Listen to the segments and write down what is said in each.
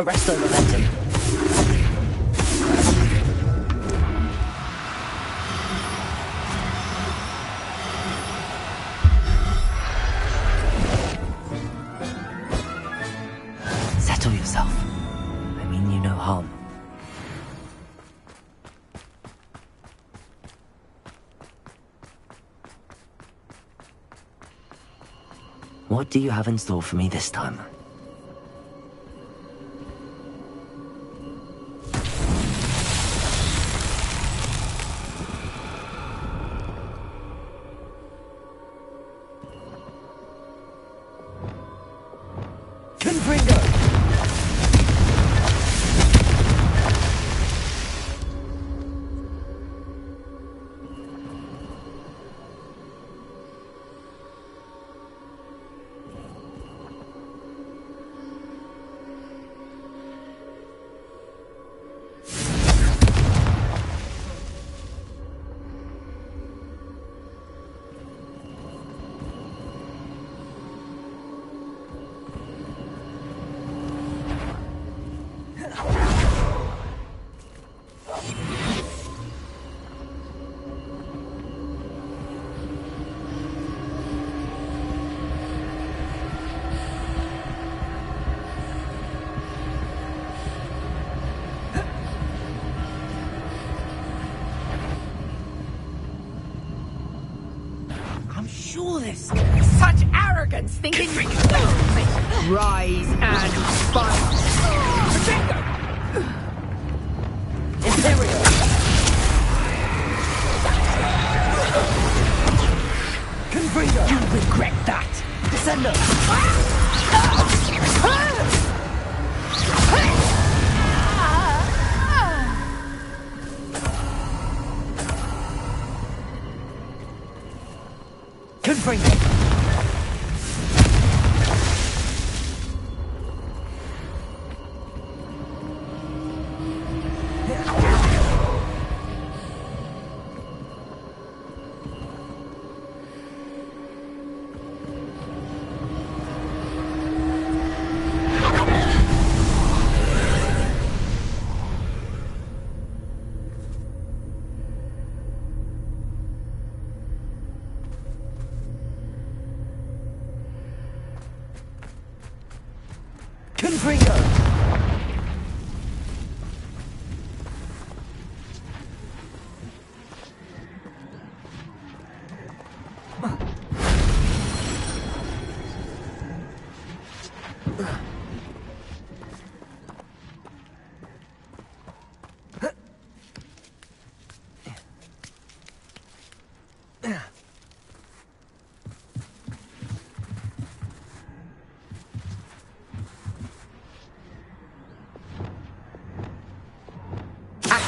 Arresto momentum. Settle yourself. I mean you no harm. What do you have in store for me this time? Such arrogance, thinking rise and fight. Imperial! Confringo! You regret that! Descendo! Confringo! Confringo!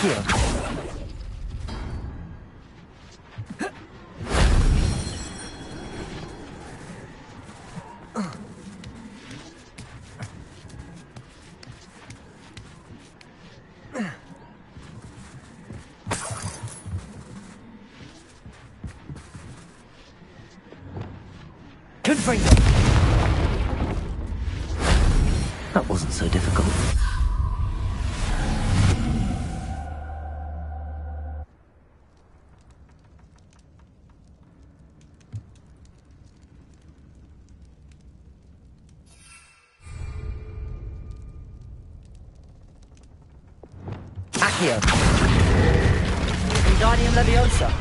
Here. Confringo! That wasn't so difficult. Accio. Wingardium Leviosa.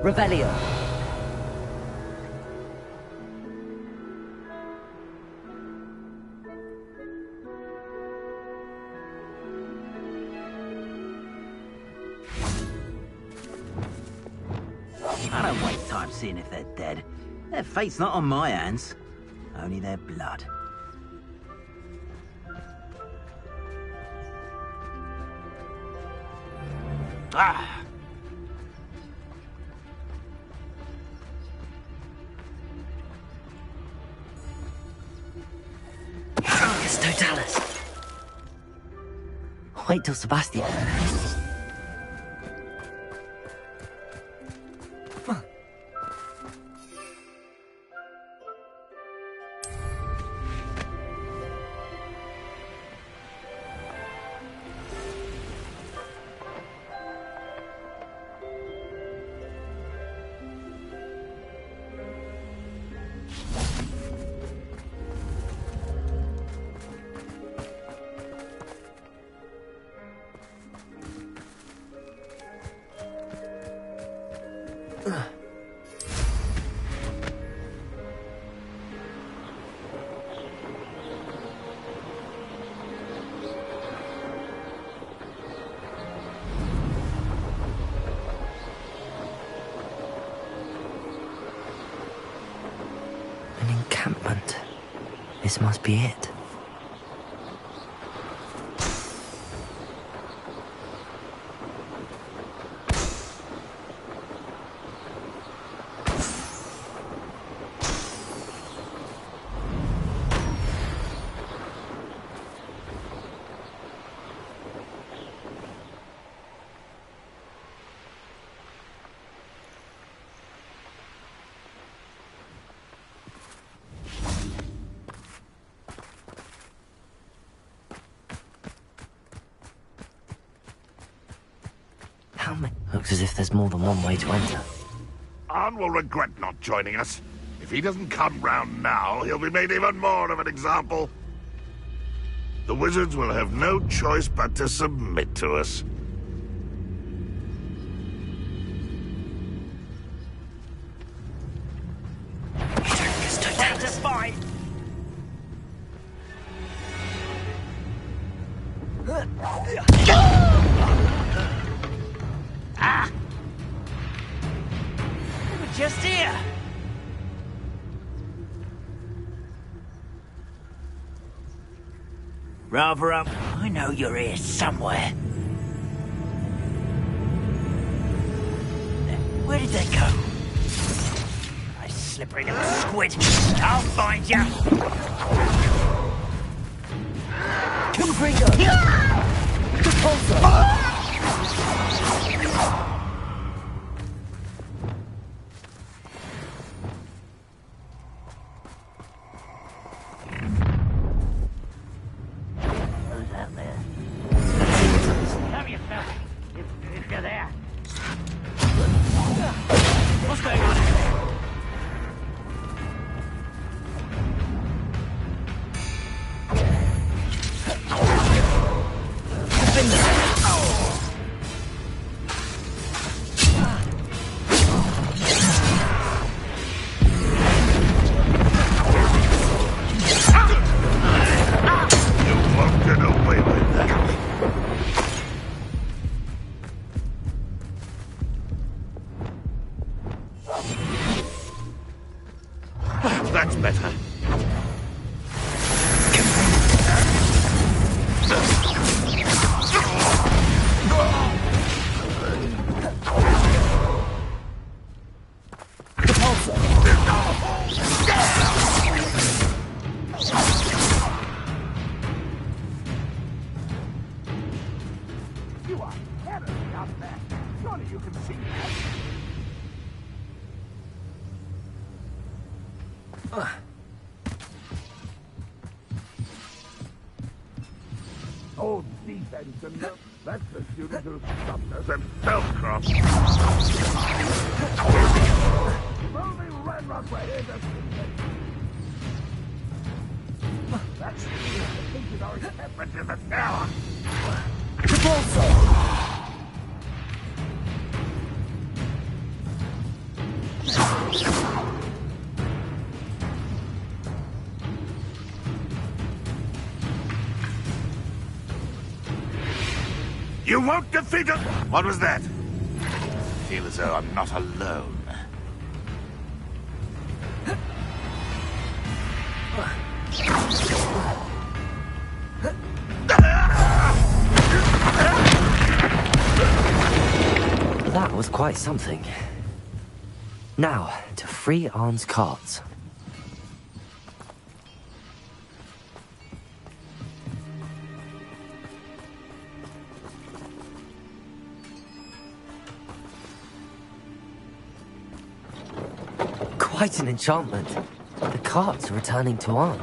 Revelio. seeing if they're dead. Their fate's not on my hands. Only their blood. Ah! Focus Totalis. Wait till Sebastian. An encampment. This must be it. Looks as if there's more than one way to enter. Arn will regret not joining us. If he doesn't come round now, he'll be made even more of an example. The wizards will have no choice but to submit to us. Focus Totalis. Fight. Ah! We were just here. Rather up. I know you're here somewhere. Where did they go? I slippery little squid. I'll find you. Confringo! Repulsor! That's better. You are terribly out there. Surely you can see that. Old defense and that's the student who stopped us and spellcraft. If only Ranrock were here to see it. That's the thing our encampment in the tower. Repulsor! You won't defeat us! What was that? I feel as though I'm not alone. quite something. Now, to free Arn's cards. Quite an enchantment. The cards are returning to Arn.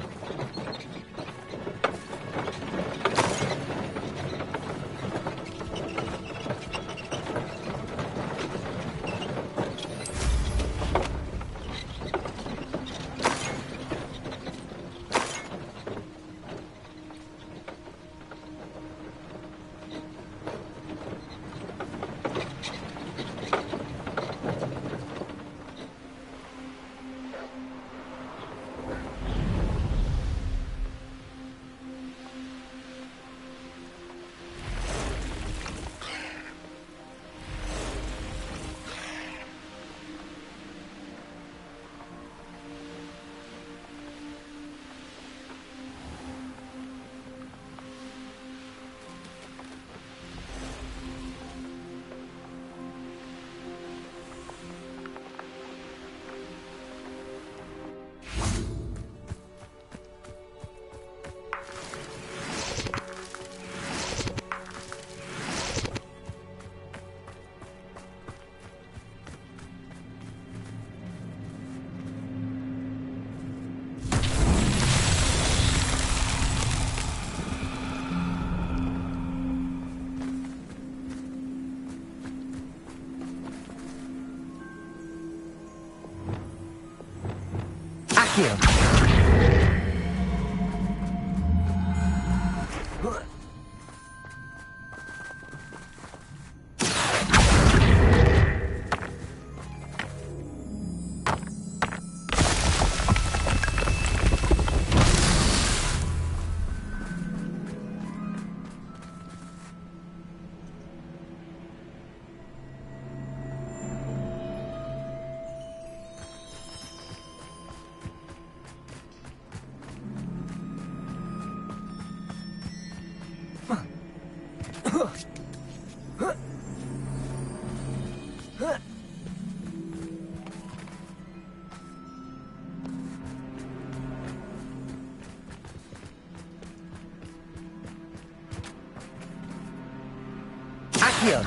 Here.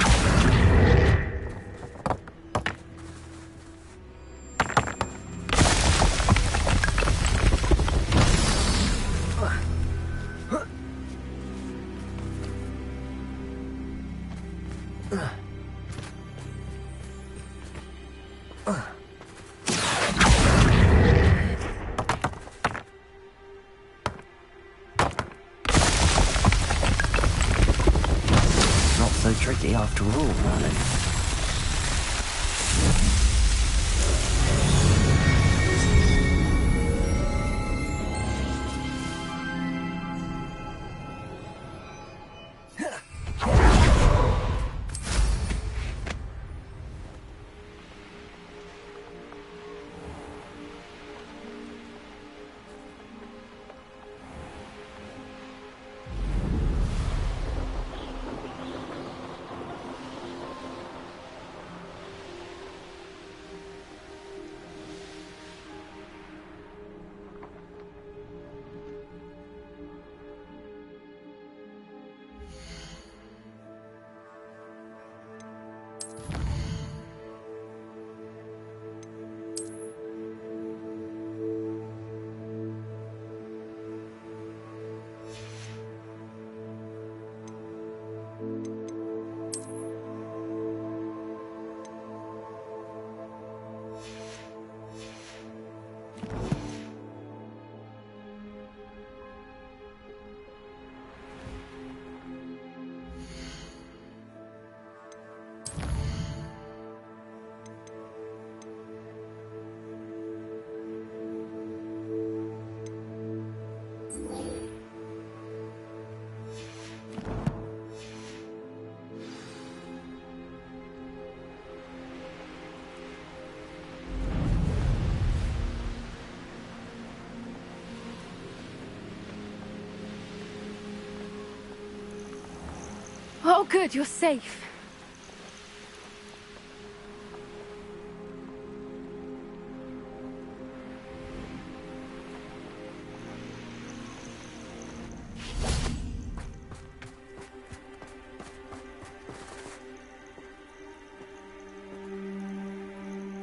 Not so tricky after all, Merlin. Oh, good, you're safe.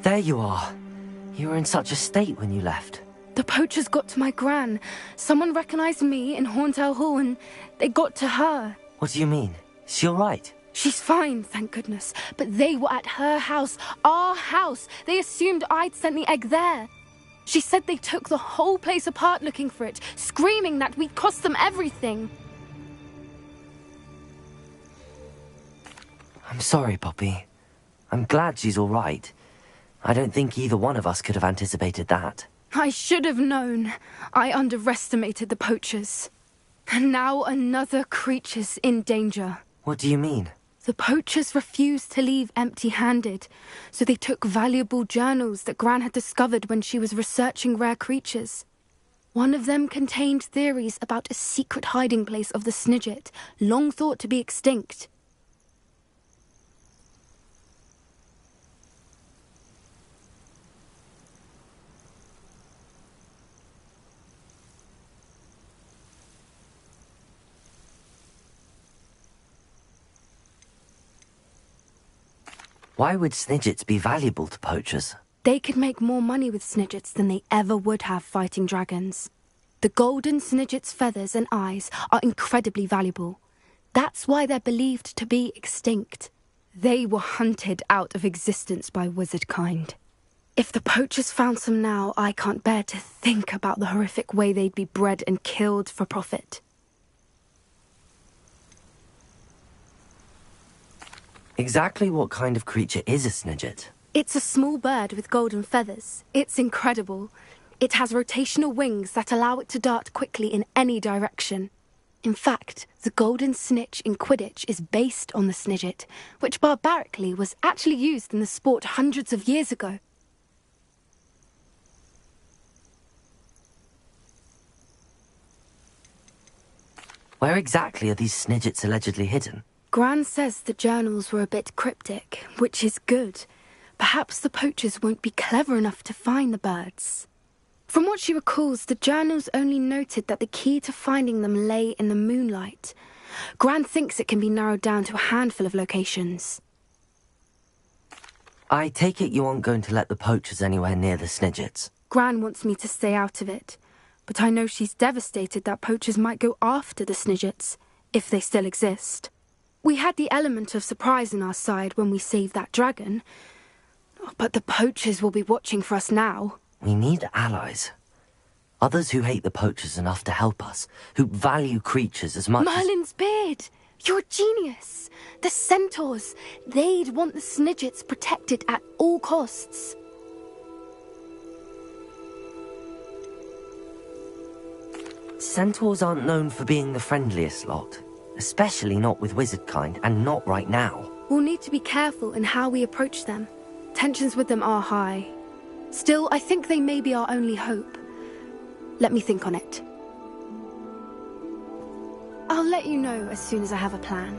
There you are. You were in such a state when you left. The poachers got to my gran. Someone recognized me in Horntail Hall and they got to her. What do you mean? Is she all right? She's fine, thank goodness. But they were at her house, our house. They assumed I'd sent the egg there. She said they took the whole place apart looking for it, screaming that we'd cost them everything. I'm sorry, Poppy. I'm glad she's all right. I don't think either one of us could have anticipated that. I should have known. I underestimated the poachers. And now another creature's in danger. What do you mean? The poachers refused to leave empty-handed, so they took valuable journals that Gran had discovered when she was researching rare creatures. One of them contained theories about a secret hiding place of the Snidget, long thought to be extinct. Why would Snidgets be valuable to poachers? They could make more money with Snidgets than they ever would have fighting dragons. The golden Snidget's feathers and eyes are incredibly valuable. That's why they're believed to be extinct. They were hunted out of existence by wizard kind. If the poachers found some now, I can't bear to think about the horrific way they'd be bred and killed for profit. Exactly what kind of creature is a Snidget? It's a small bird with golden feathers. It's incredible. It has rotational wings that allow it to dart quickly in any direction. In fact, the golden snitch in Quidditch is based on the Snidget, which barbarically was actually used in the sport hundreds of years ago. Where exactly are these Snidgets allegedly hidden? Gran says the journals were a bit cryptic, which is good. Perhaps the poachers won't be clever enough to find the birds. From what she recalls, the journals only noted that the key to finding them lay in the moonlight. Gran thinks it can be narrowed down to a handful of locations. I take it you aren't going to let the poachers anywhere near the Snidgets. Gran wants me to stay out of it, but I know she's devastated that poachers might go after the Snidgets, if they still exist. We had the element of surprise on our side when we saved that dragon, but the poachers will be watching for us now. We need allies. Others who hate the poachers enough to help us, who value creatures as much Merlin's beard! You're a genius! The centaurs! They'd want the Snidgets protected at all costs. Centaurs aren't known for being the friendliest lot. Especially not with wizard kind, and not right now. We'll need to be careful in how we approach them. Tensions with them are high. Still, I think they may be our only hope. Let me think on it. I'll let you know as soon as I have a plan.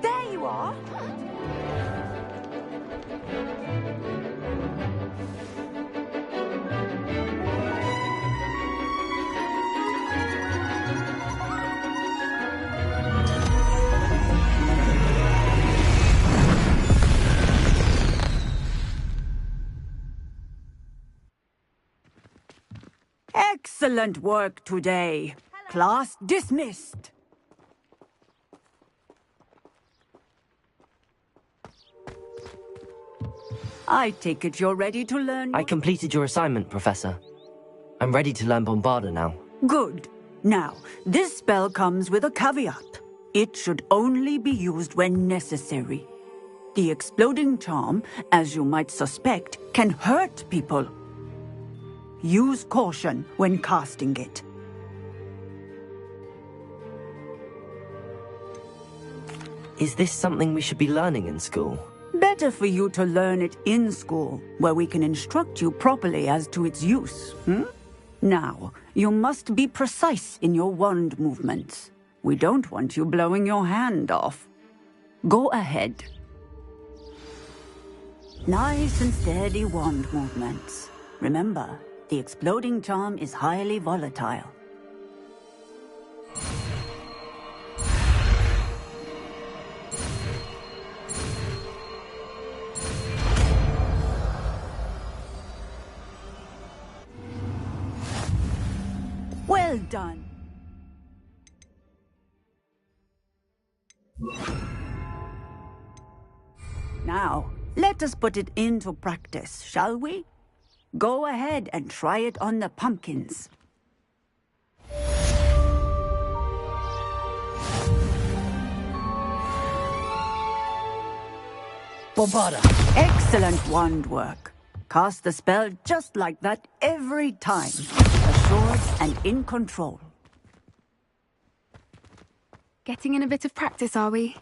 There you are! Excellent work today. Class dismissed. I take it you're ready to learn. I completed your assignment, Professor. I'm ready to learn Bombarda now. Good. Now, this spell comes with a caveat. It should only be used when necessary. The exploding charm, as you might suspect, can hurt people. Use caution when casting it. Is this something we should be learning in school? Better for you to learn it in school, where we can instruct you properly as to its use. Now, you must be precise in your wand movements. We don't want you blowing your hand off. Go ahead. Nice and steady wand movements. Remember, the exploding charm is highly volatile. Well done. Now, let us put it into practice, shall we? Go ahead and try it on the pumpkins. Bombarda! Excellent wand work. Cast the spell just like that every time. Assured and in control. Getting in a bit of practice, are we?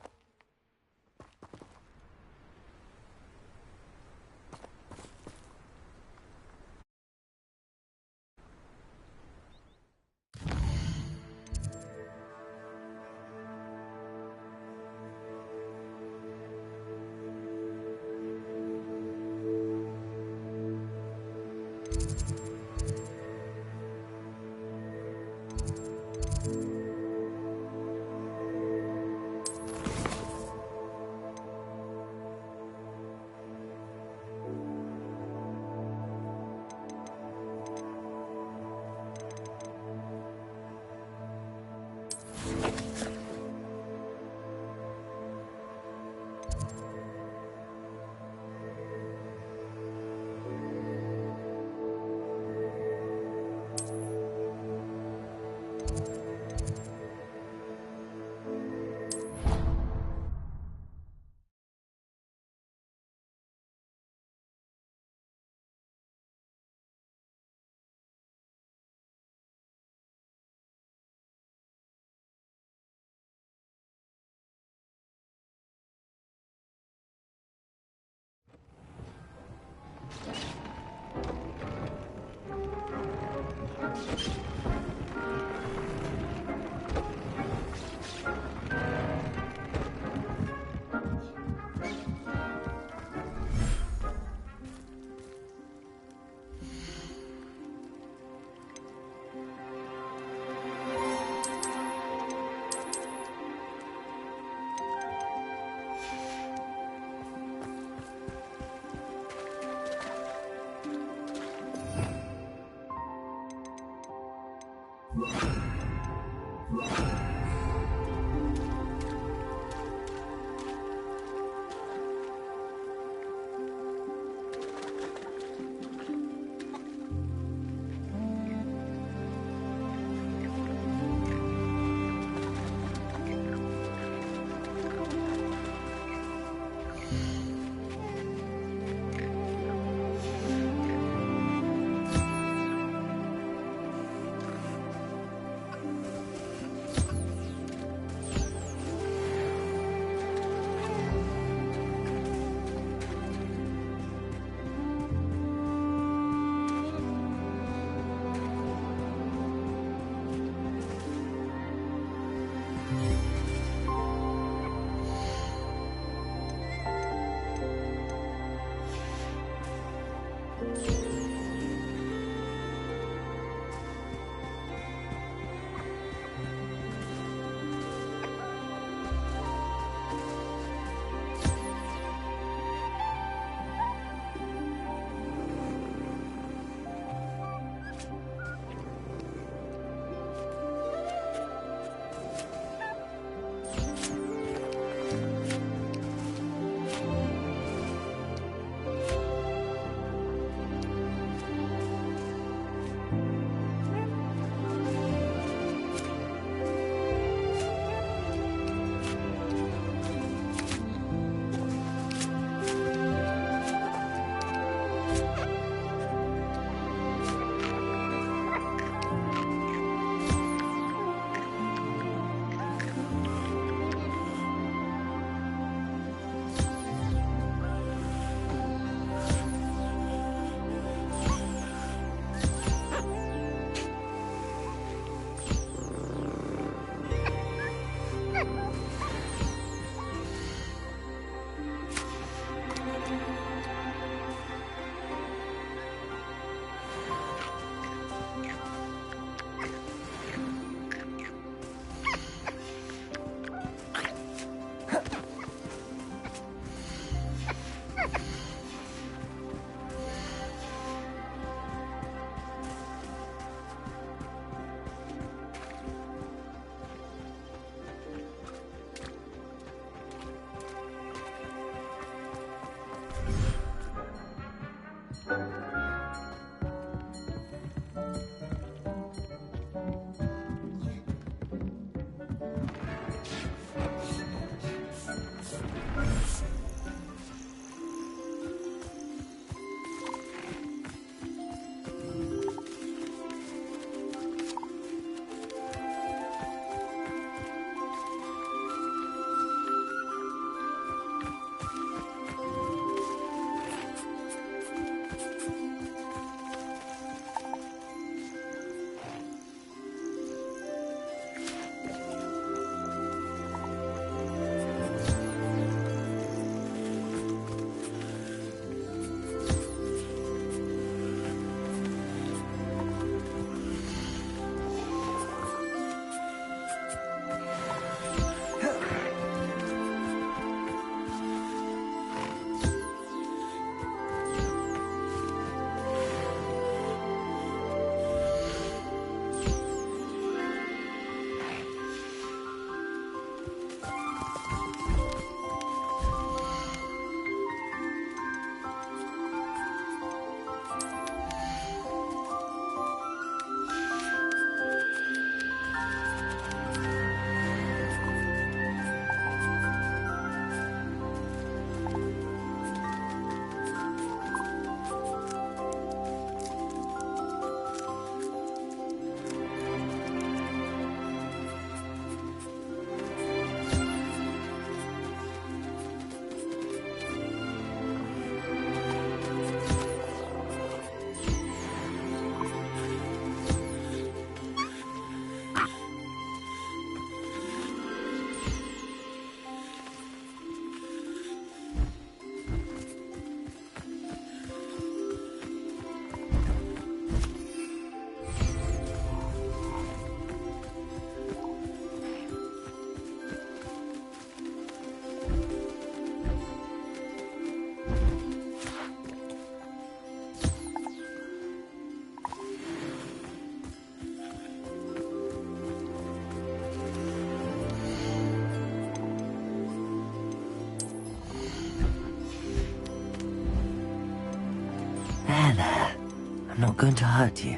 not going to hurt you.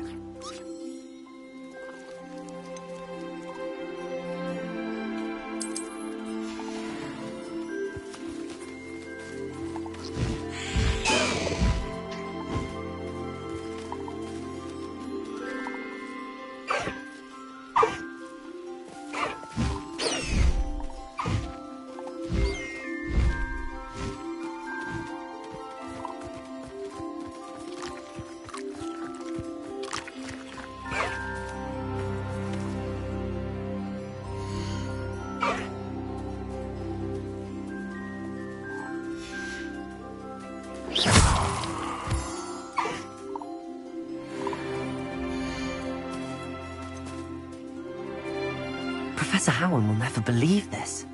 Professor Howard will never believe this.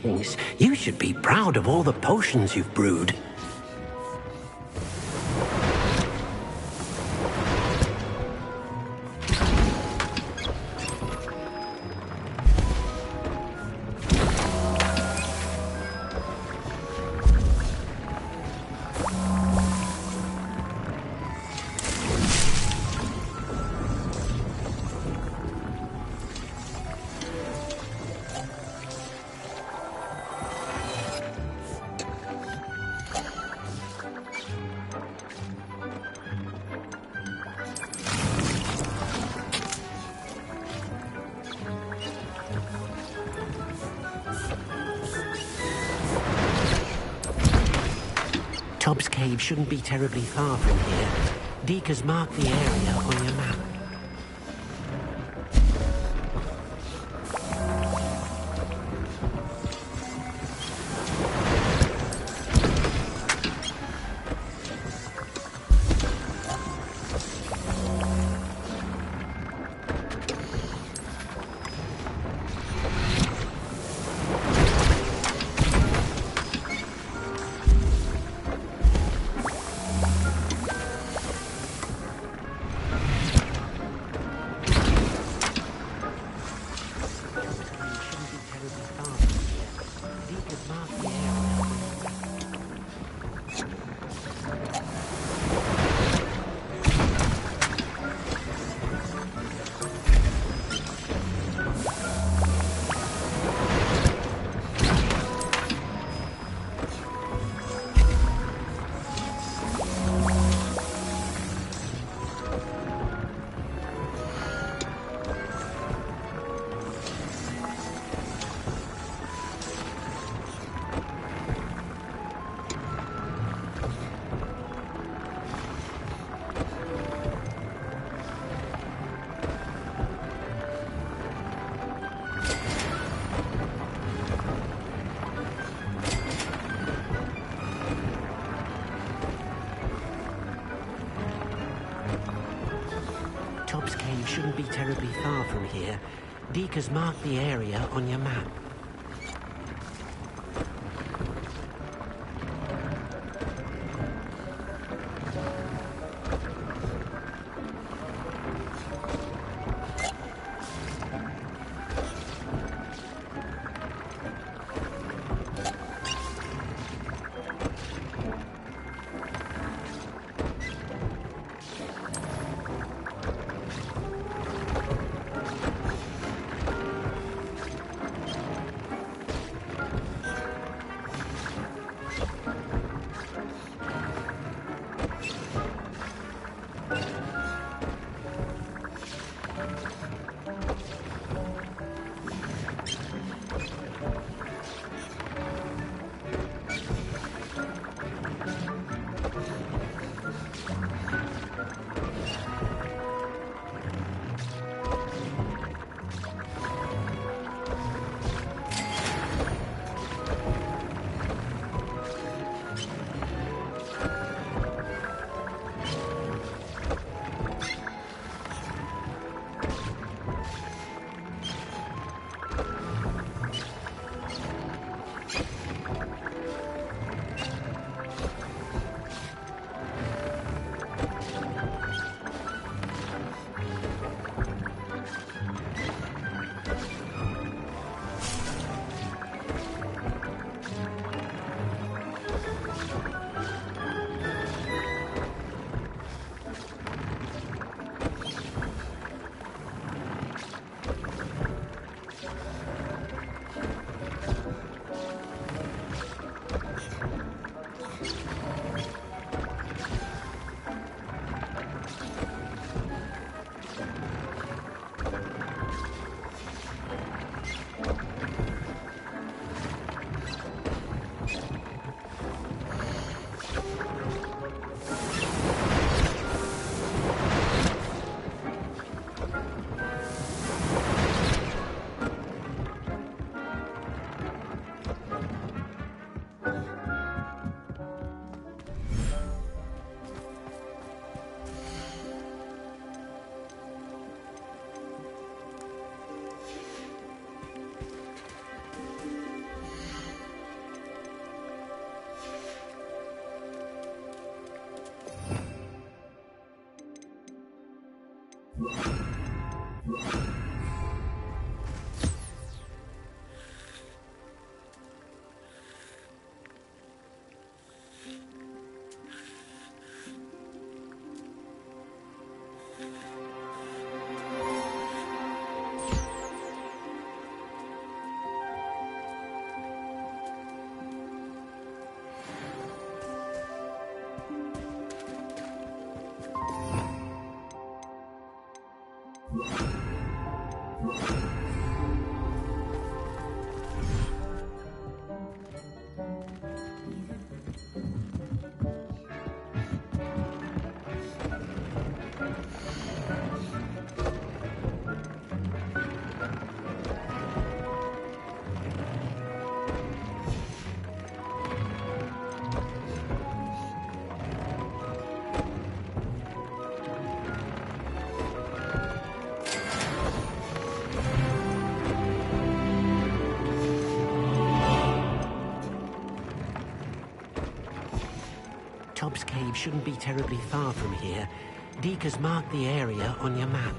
Thanks. You should be proud of all the potions you've brewed. Tobbs Cave shouldn't be terribly far from here. Deke has marked the area on your map. Tobbs Cave shouldn't be terribly far from here. Deke has marked the area on your map. Aesop's cave shouldn't be terribly far from here. Deke has marked the area on your map.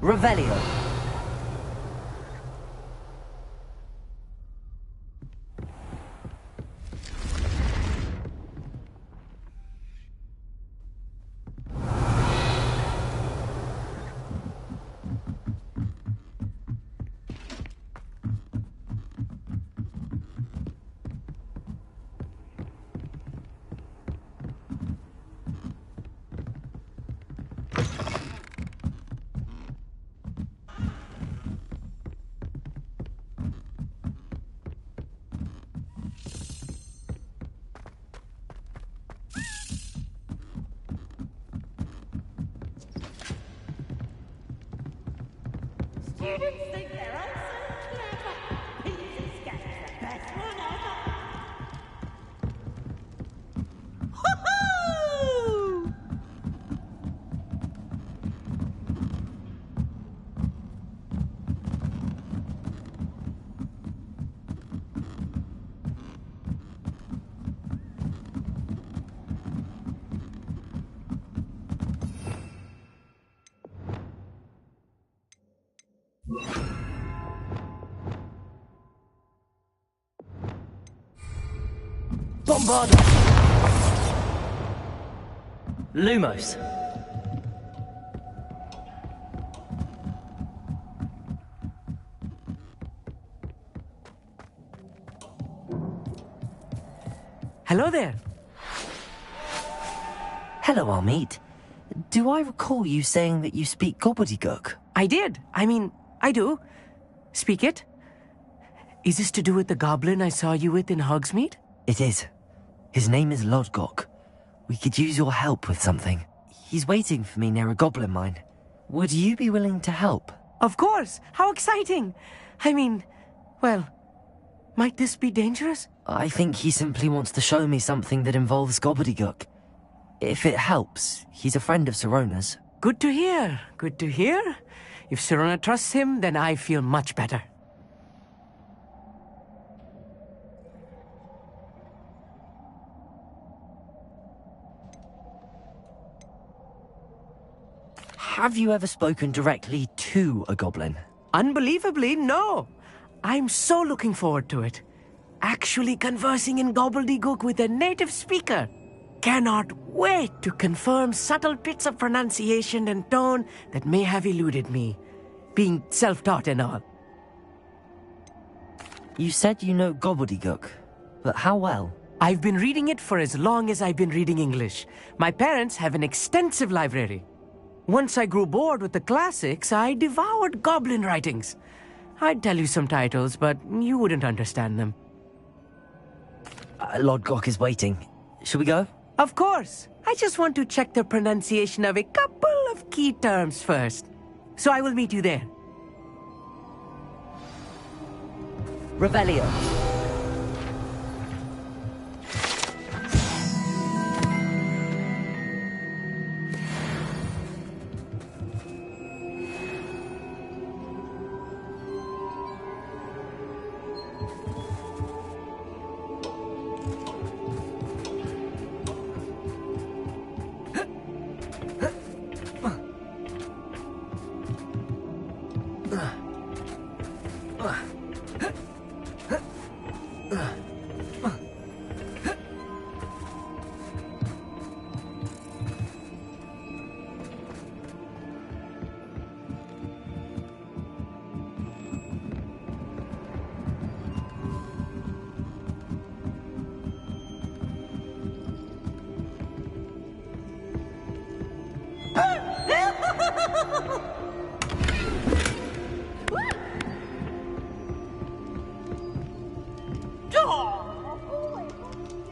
Revelio. Students think they're all so clever. Peter Scott's the best one ever. Hoo-hoo! Bombarda! Lumos. Hello there. Hello, Armid. Do I recall you saying that you speak gobbledygook? I did. I do. Speak it. Is this to do with the goblin I saw you with in Hogsmeade? It is. His name is Lodgok. We could use your help with something. He's waiting for me near a goblin mine. Would you be willing to help? Of course. How exciting. Well, might this be dangerous? I think he simply wants to show me something that involves gobbledygook. If it helps, he's a friend of Sirona's. Good to hear. Good to hear. If Sirona trusts him, then I feel much better. Have you ever spoken directly to a goblin? Unbelievably, no. I'm so looking forward to it. Actually conversing in gobbledygook with a native speaker. Cannot wait to confirm subtle bits of pronunciation and tone that may have eluded me, being self-taught and all. You said you know gobbledygook, but how well? I've been reading it for as long as I've been reading English. My parents have an extensive library. Once I grew bored with the classics, I devoured goblin writings. I'd tell you some titles, but you wouldn't understand them. Lodgok is waiting. Shall we go? Of course. I just want to check the pronunciation of a couple of key terms first. So I will meet you there. Revelio.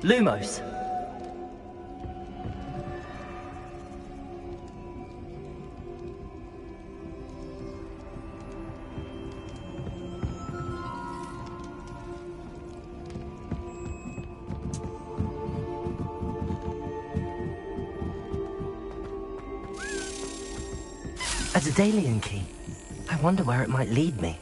Lumos. A Daedalian key. I wonder where it might lead me.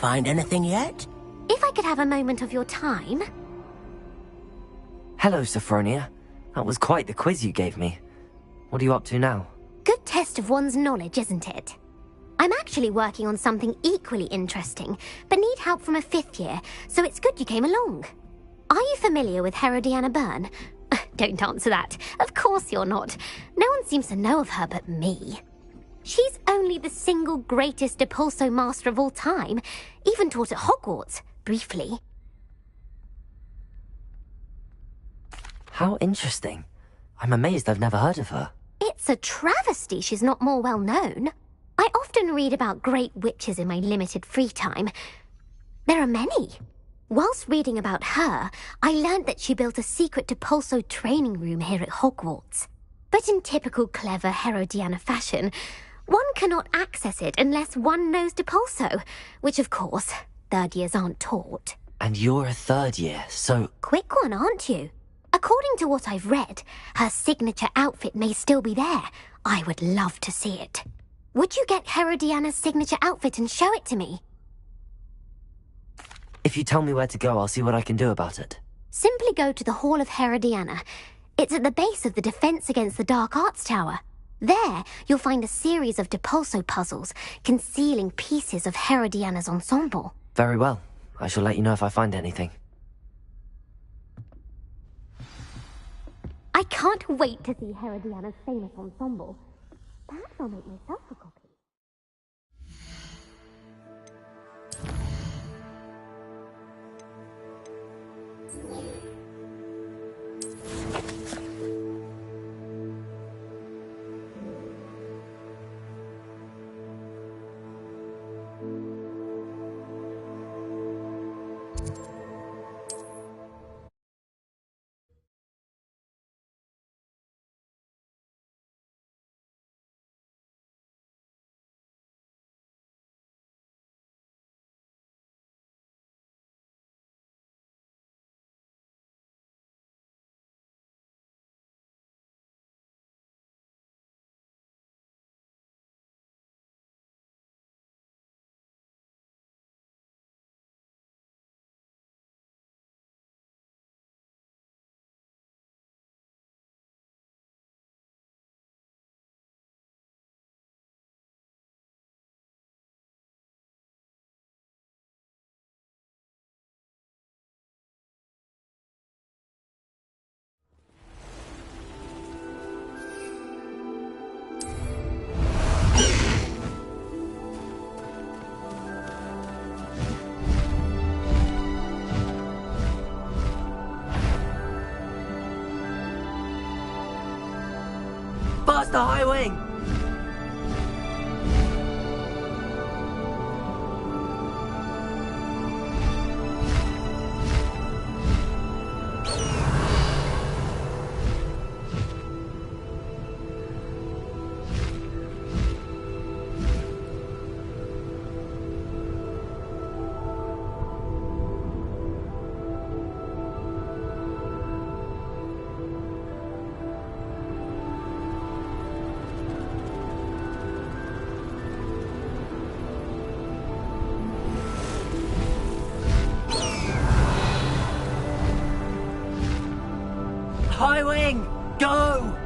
Find anything yet? If I could have a moment of your time... Hello, Sophronia. That was quite the quiz you gave me. What are you up to now? Good test of one's knowledge, isn't it? I'm actually working on something equally interesting, but need help from a 5th year, so it's good you came along. Are you familiar with Herodiana Byrne? Don't answer that. Of course you're not. No one seems to know of her but me. She's only the single greatest Depulso master of all time, even taught at Hogwarts, briefly. How interesting. I'm amazed I've never heard of her. It's a travesty she's not more well known. I often read about great witches in my limited free time. There are many. Whilst reading about her, I learned that she built a secret Depulso training room here at Hogwarts. But in typical clever Herodiana fashion, one cannot access it unless one knows Depulso, which of course, 3rd years aren't taught. And you're a 3rd year, so... Quick one, aren't you? According to what I've read, her signature outfit may still be there. I would love to see it. Would you get Herodiana's signature outfit and show it to me? If you tell me where to go, I'll see what I can do about it. Simply go to the Hall of Herodiana. It's at the base of the Defense Against the Dark Arts Tower. There, you'll find a series of Depulso puzzles concealing pieces of Herodiana's ensemble. Very well. I shall let you know if I find anything. I can't wait to see Herodiana's famous ensemble. Perhaps I'll make myself a copy. Faster, High Wing! High Wing, go!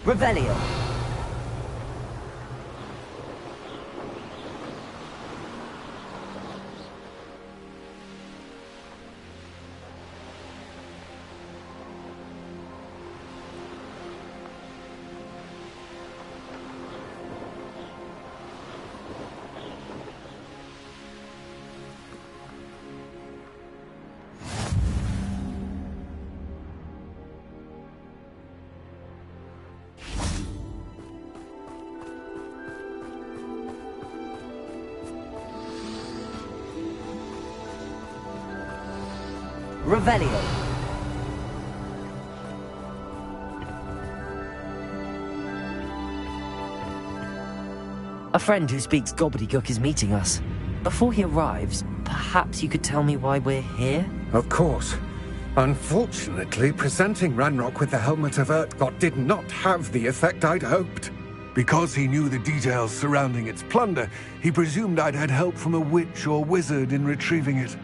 Revelio. Revelio. A friend who speaks gobbledygook is meeting us. Before he arrives, perhaps you could tell me why we're here? Of course. Unfortunately, presenting Ranrock with the Helmet of Urtkot did not have the effect I'd hoped. Because he knew the details surrounding its plunder, he presumed I'd had help from a witch or wizard in retrieving it.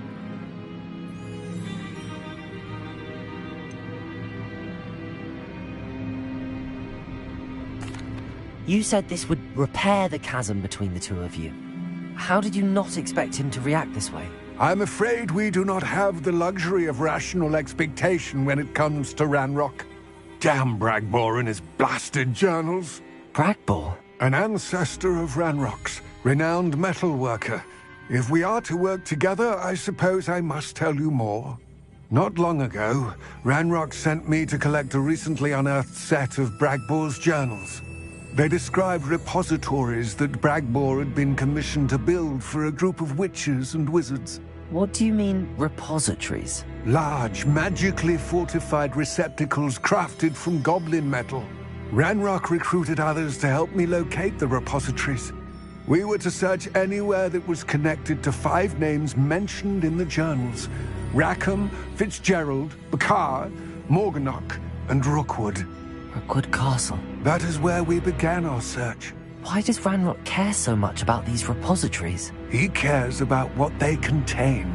You said this would repair the chasm between the two of you. How did you not expect him to react this way? I'm afraid we do not have the luxury of rational expectation when it comes to Ranrock. Damn Bragbor and his blasted journals. Bragbor? An ancestor of Ranrock's, renowned metal worker. If we are to work together, I suppose I must tell you more. Not long ago, Ranrock sent me to collect a recently unearthed set of Bragbor's journals. They described repositories that Bragbor had been commissioned to build for a group of witches and wizards. What do you mean, repositories? Large, magically fortified receptacles crafted from goblin metal. Ranrock recruited others to help me locate the repositories. We were to search anywhere that was connected to 5 names mentioned in the journals: Rackham, Fitzgerald, Bakar, Morganach, and Rookwood. Rookwood Castle. That is where we began our search. Why does Ranrock care so much about these repositories? He cares about what they contain.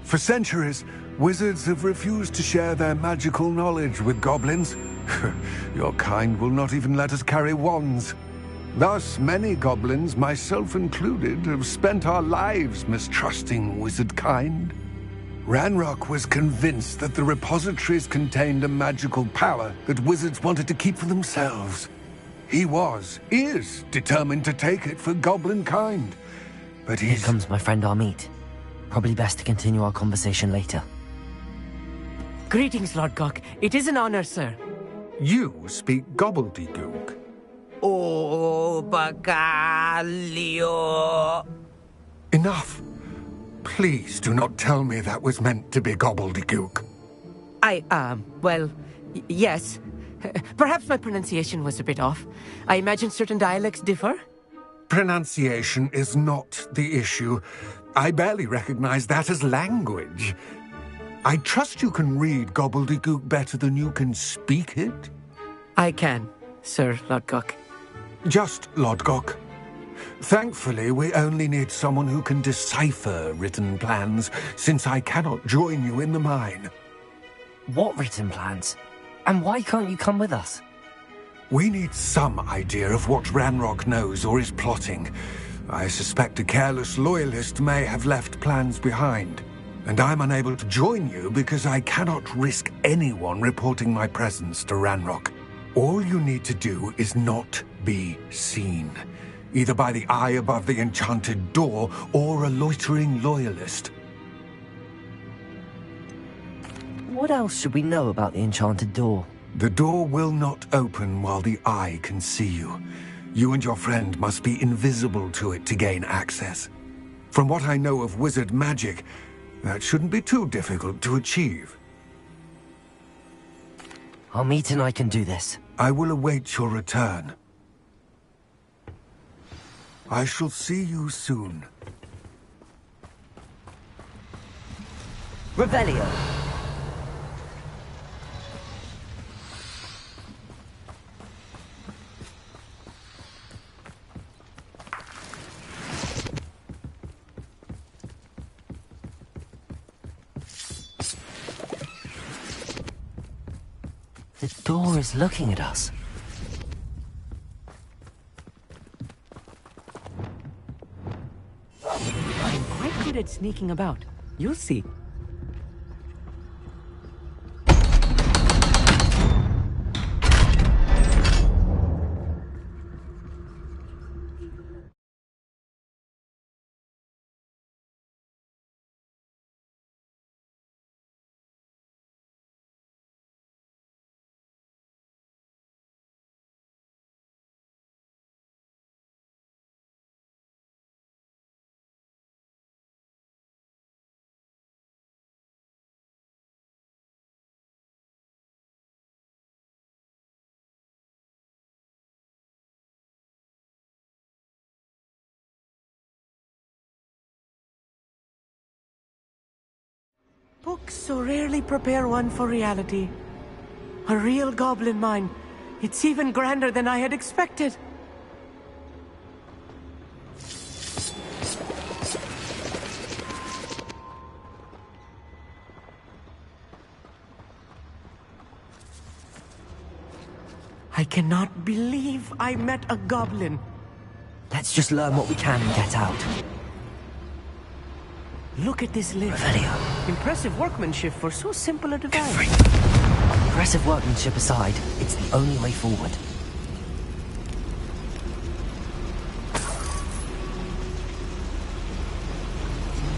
For centuries, wizards have refused to share their magical knowledge with goblins. Your kind will not even let us carry wands. Thus, many goblins, myself included, have spent our lives mistrusting wizard kind. Ranrock was convinced that the repositories contained a magical power that wizards wanted to keep for themselves. He is determined to take it for goblin kind. But Here comes my friend Amit. Probably best to continue our conversation later. Greetings, Lord Gok. It is an honor, sir. You speak gobbledygook. Oh, Bagalio. Enough. Please do not tell me that was meant to be gobbledygook. Yes. Perhaps my pronunciation was a bit off. I imagine certain dialects differ. Pronunciation is not the issue. I barely recognize that as language. I trust you can read gobbledygook better than you can speak it? I can, Sir Lodgok. Just Lodgok. Thankfully, we only need someone who can decipher written plans, since I cannot join you in the mine. What written plans? And why can't you come with us? We need some idea of what Ranrock knows or is plotting. I suspect a careless loyalist may have left plans behind. And I'm unable to join you because I cannot risk anyone reporting my presence to Ranrock. All you need to do is not be seen, either by the eye above the enchanted door or a loitering loyalist. What else should we know about the enchanted door? The door will not open while the eye can see you. You and your friend must be invisible to it to gain access. From what I know of wizard magic, that shouldn't be too difficult to achieve. Amit and I can do this. I will await your return. I shall see you soon. Revelio. The door is looking at us. I'm quite good at sneaking about. You'll see. Books so rarely prepare one for reality. A real goblin mine. It's even grander than I had expected. I cannot believe I met a goblin. Let's just learn what we can and get out. Look at this lift. Revelio. Impressive workmanship for so simple a device. Impressive workmanship aside, it's the only way forward.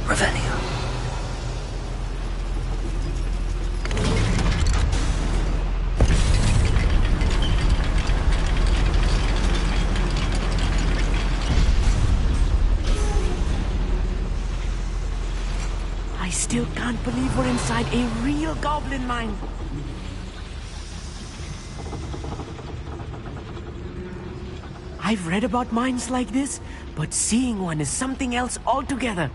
Revelio. I still can't believe we're inside a real goblin mine. I've read about mines like this, but seeing one is something else altogether.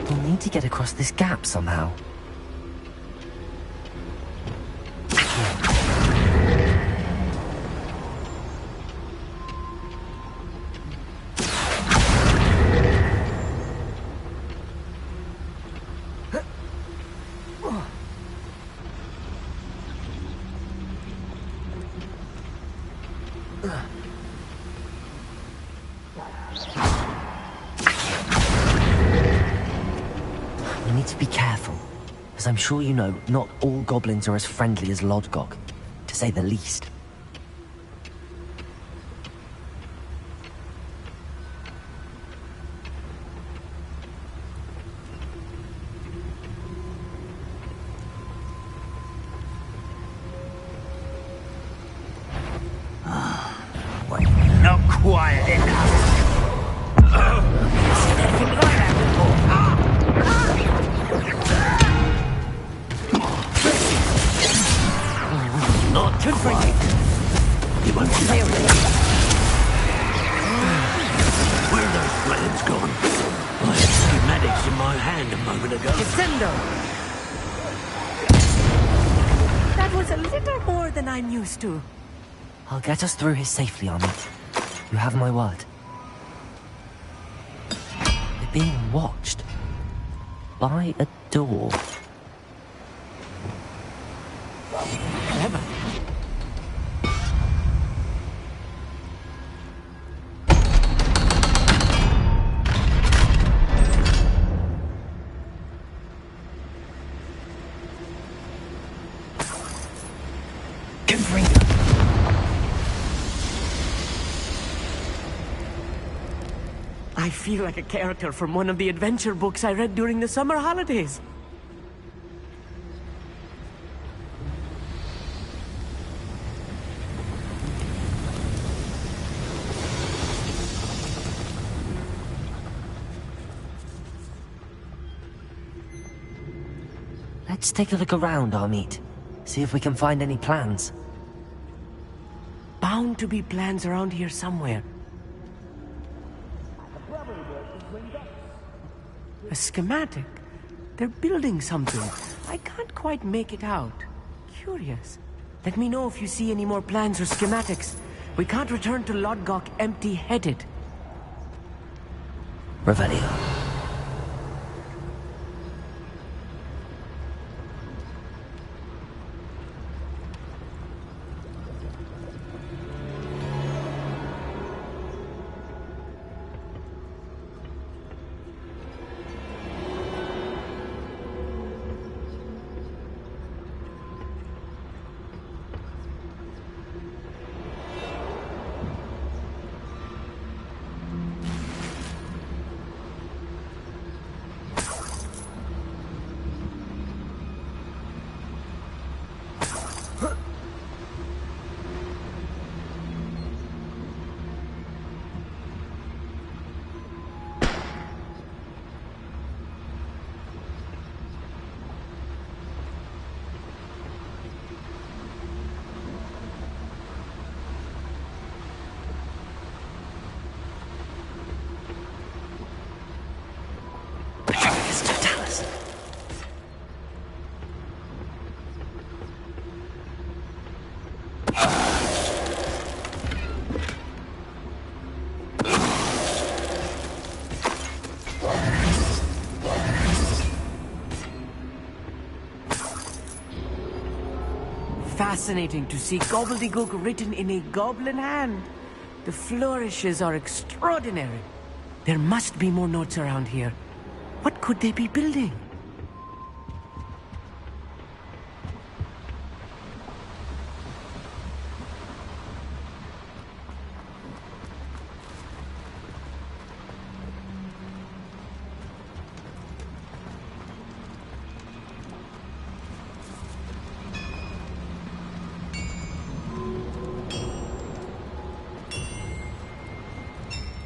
We'll need to get across this gap somehow. We need to be careful, as I'm sure you know, not all goblins are as friendly as Lodgok, to say the least. Not quiet enough. Seen anything like that before. Not too quiet. You won't fail me. Where are those plans gone? I had schematics in my hand a moment ago. Descendo! That was a little more than I'm used to. I'll get us through here safely, Amit. You have my word. We're being watched. By a door. Clever. I feel like a character from one of the adventure books I read during the summer holidays. Let's take a look around, Amit. See if we can find any plans. Bound to be plans around here somewhere. A schematic? They're building something. I can't quite make it out. Curious. Let me know if you see any more plans or schematics. We can't return to Lodgok empty-headed. Revelio. fascinating to see gobbledygook written in a goblin hand. The flourishes are extraordinary. There must be more notes around here. What could they be building?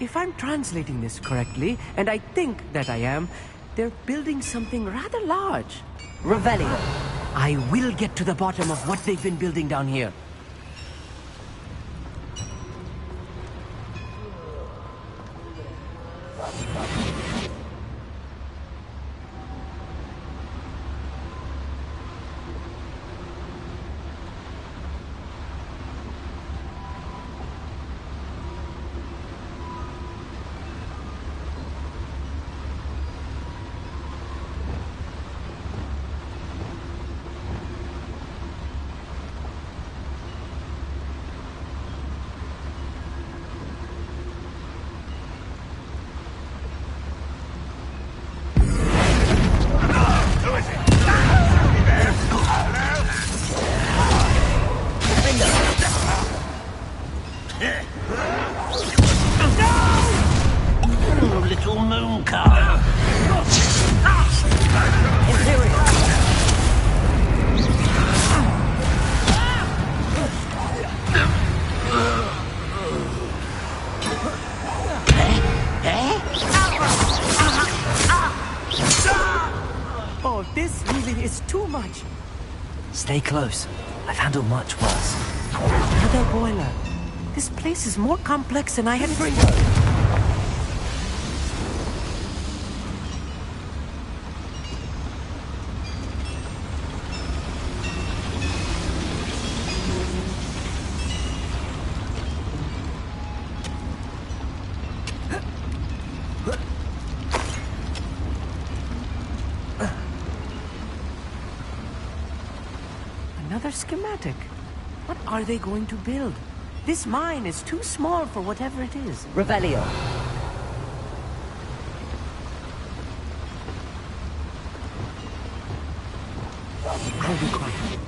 If I'm translating this correctly, and I think that I am, they're building something rather large. Revelio. I will get to the bottom of what they've been building down here. Oh, this really is too much. Stay close. I've handled much worse. Another boiler. This place is more complex than I had dreamed. Another schematic. What are they going to build? This mine is too small for whatever it is. Revelio. I'll be quiet.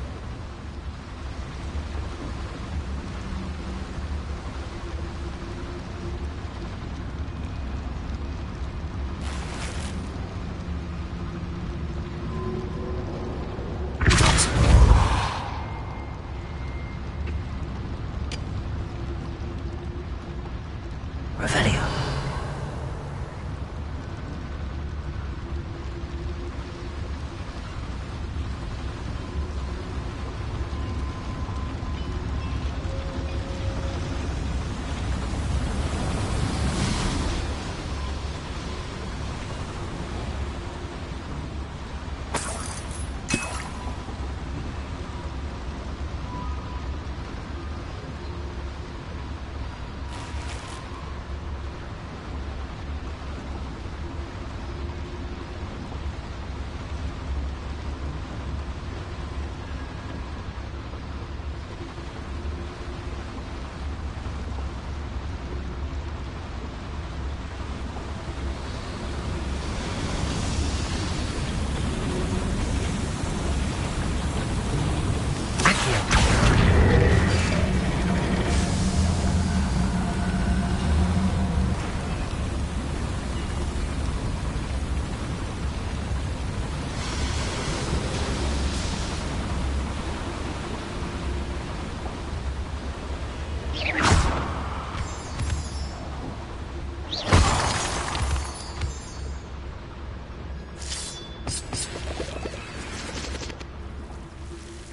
Revelio.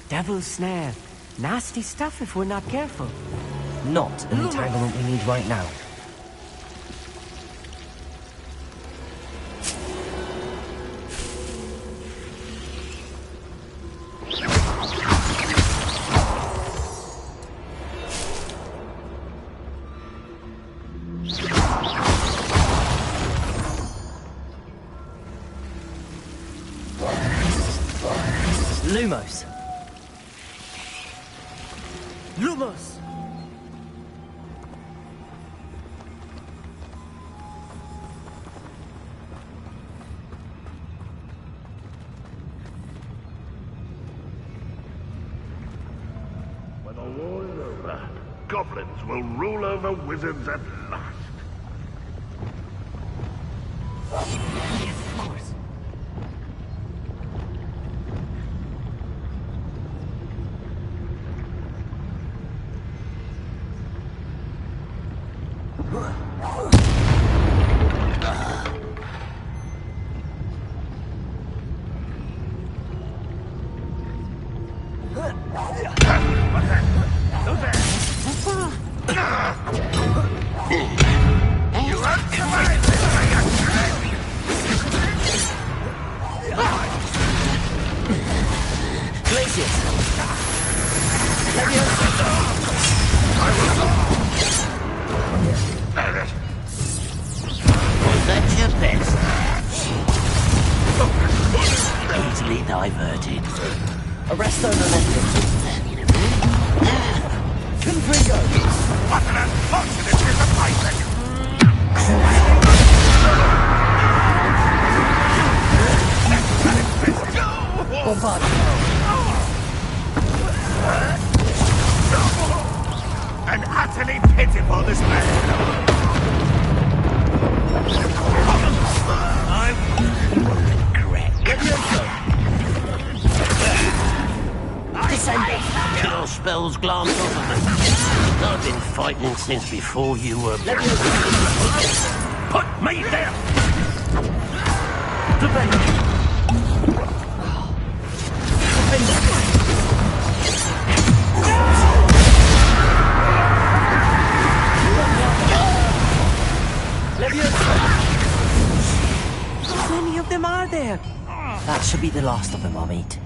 Devil's snare. Nasty stuff if we're not careful. Not an entanglement we need right now. Lumos. Lumos! When the war is over, goblins will rule over wizards at last. Yes, of course. Was that your best? Easily diverted. Arresto Momentum. Confringo. What an unfortunate disappointment! An utterly pitiful display. Descending. Your spells glance off of me. I've been fighting since before you were... Put me there! How many of them are there? That should be the last of them, I'll meet.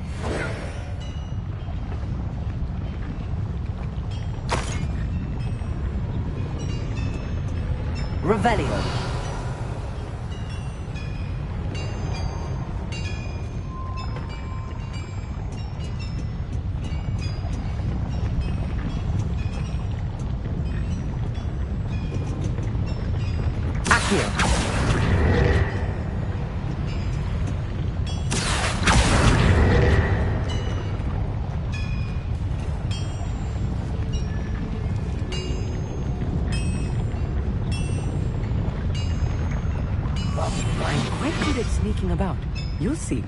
Revelio. Accio. I'm quite good at sneaking about. You'll see.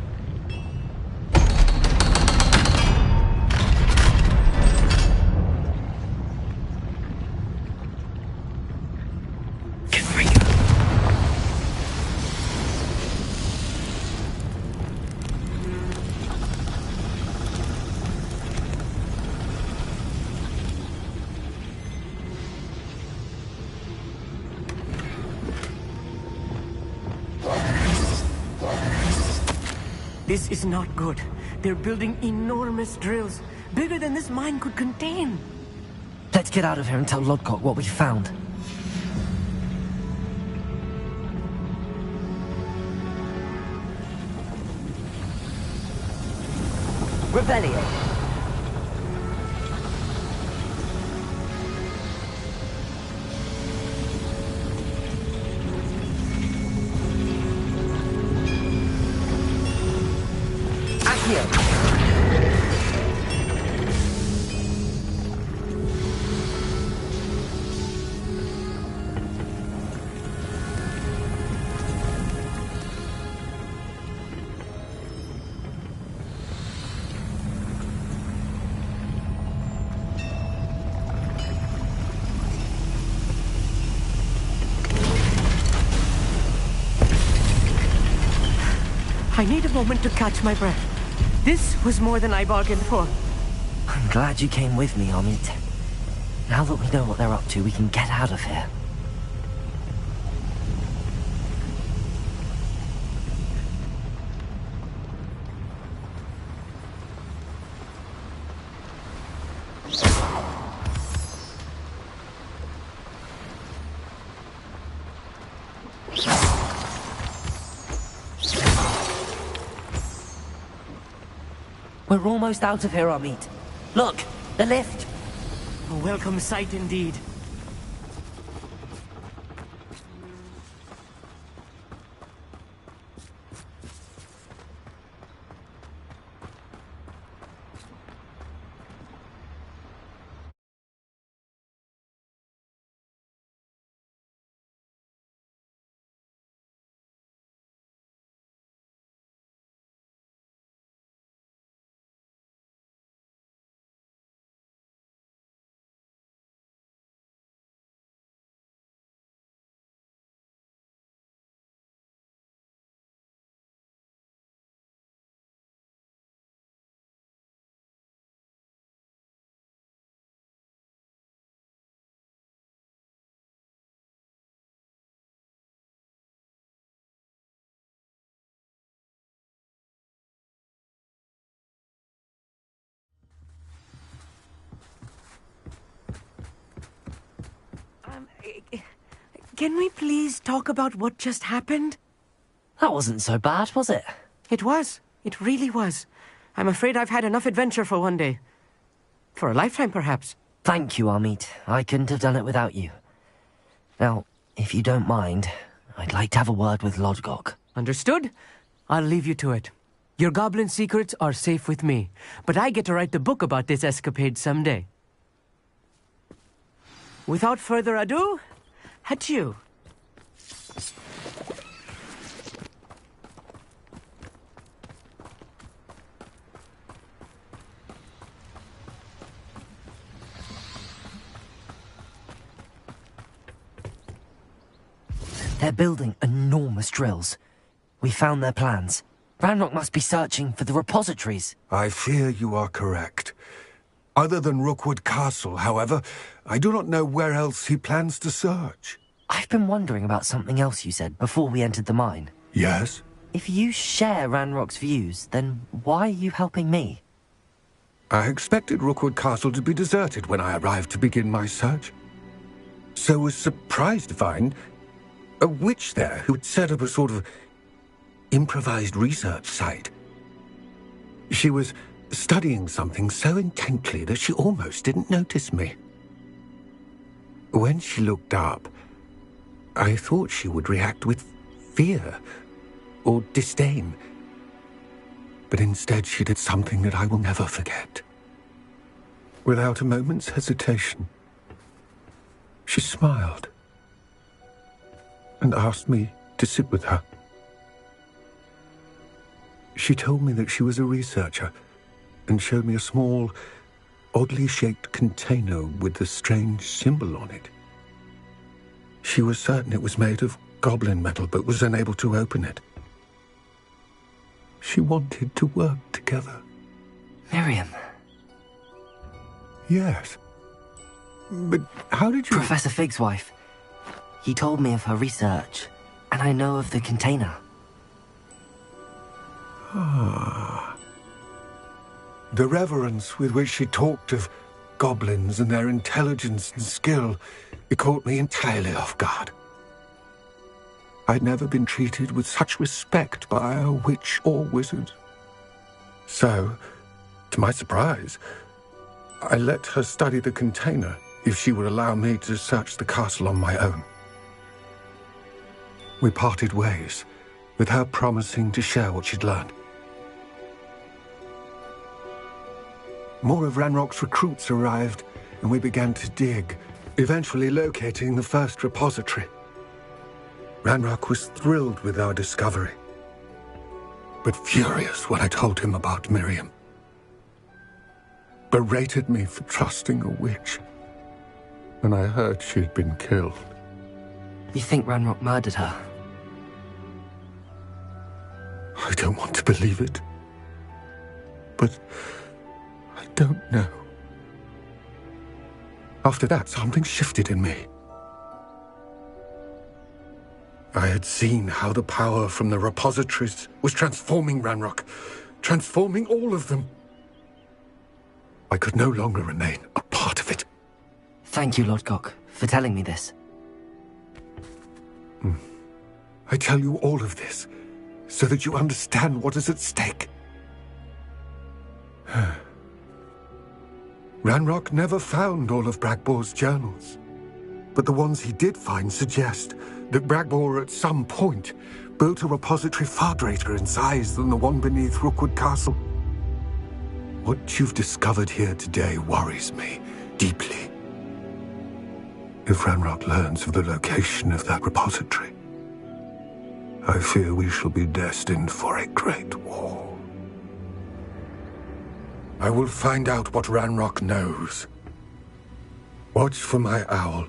This is not good. They're building enormous drills, bigger than this mine could contain. Let's get out of here and tell Lodgok what we found. Revelio. I need a moment to catch my breath. This was more than I bargained for. I'm glad you came with me, Amit. Now that we know what they're up to, we can get out of here. We're almost out of here, Amit. Look, the lift. A welcome sight indeed. Can we please talk about what just happened? That wasn't so bad, was it? It was. It really was. I'm afraid I've had enough adventure for one day. For a lifetime, perhaps. Thank you, Amit. I couldn't have done it without you. Now, if you don't mind, I'd like to have a word with Lodgok. Understood? I'll leave you to it. Your goblin secrets are safe with me, but I get to write the book about this escapade someday. Without further ado, adieu. They're building enormous drills. We found their plans. Ranrock must be searching for the repositories. I fear you are correct. Other than Rookwood Castle, however, I do not know where else he plans to search. I've been wondering about something else you said before we entered the mine. Yes? If you share Ranrock's views, then why are you helping me? I expected Rookwood Castle to be deserted when I arrived to begin my search. So was surprised to find a witch there who had set up a sort of improvised research site. She was studying something so intently that she almost didn't notice me. When she looked up, I thought she would react with fear or disdain. But instead she did something that I will never forget. Without a moment's hesitation, she smiled and asked me to sit with her. She told me that she was a researcher and showed me a small, oddly shaped container with a strange symbol on it. She was certain it was made of goblin metal, but was unable to open it. She wanted to work together. Miriam. Yes. But how did you... Professor Fig's wife. He told me of her research, and I know of the container. Ah. The reverence with which she talked of goblins and their intelligence and skill, it caught me entirely off guard. I'd never been treated with such respect by a witch or wizard. So, to my surprise, I let her study the container if she would allow me to search the castle on my own. We parted ways, with her promising to share what she'd learned. More of Ranrock's recruits arrived, and we began to dig, eventually locating the first repository. Ranrock was thrilled with our discovery, but furious when I told him about Miriam. Berated me for trusting a witch, and I heard she'd been killed. You think Ranrock murdered her? I don't want to believe it, but I don't know. After that, something shifted in me. I had seen how the power from the repositories was transforming Ranrock, transforming all of them. I could no longer remain a part of it. Thank you, Lodgok, for telling me this. I tell you all of this so that you understand what is at stake. Ranrock never found all of Bragbor's journals, but the ones he did find suggest that Bragbor at some point built a repository far greater in size than the one beneath Rookwood Castle. What you've discovered here today worries me deeply. If Ranrock learns of the location of that repository, I fear we shall be destined for a great war. I will find out what Ranrock knows. Watch for my owl.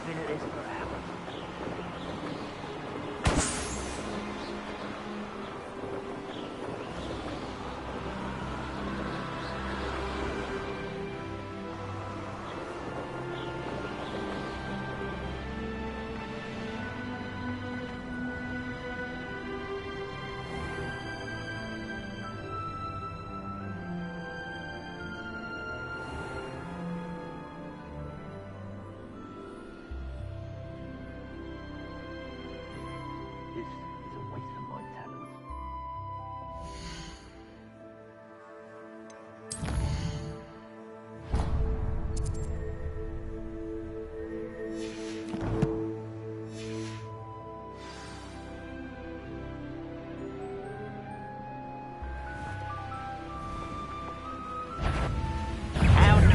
been at this for hours. This is a waste of my talents.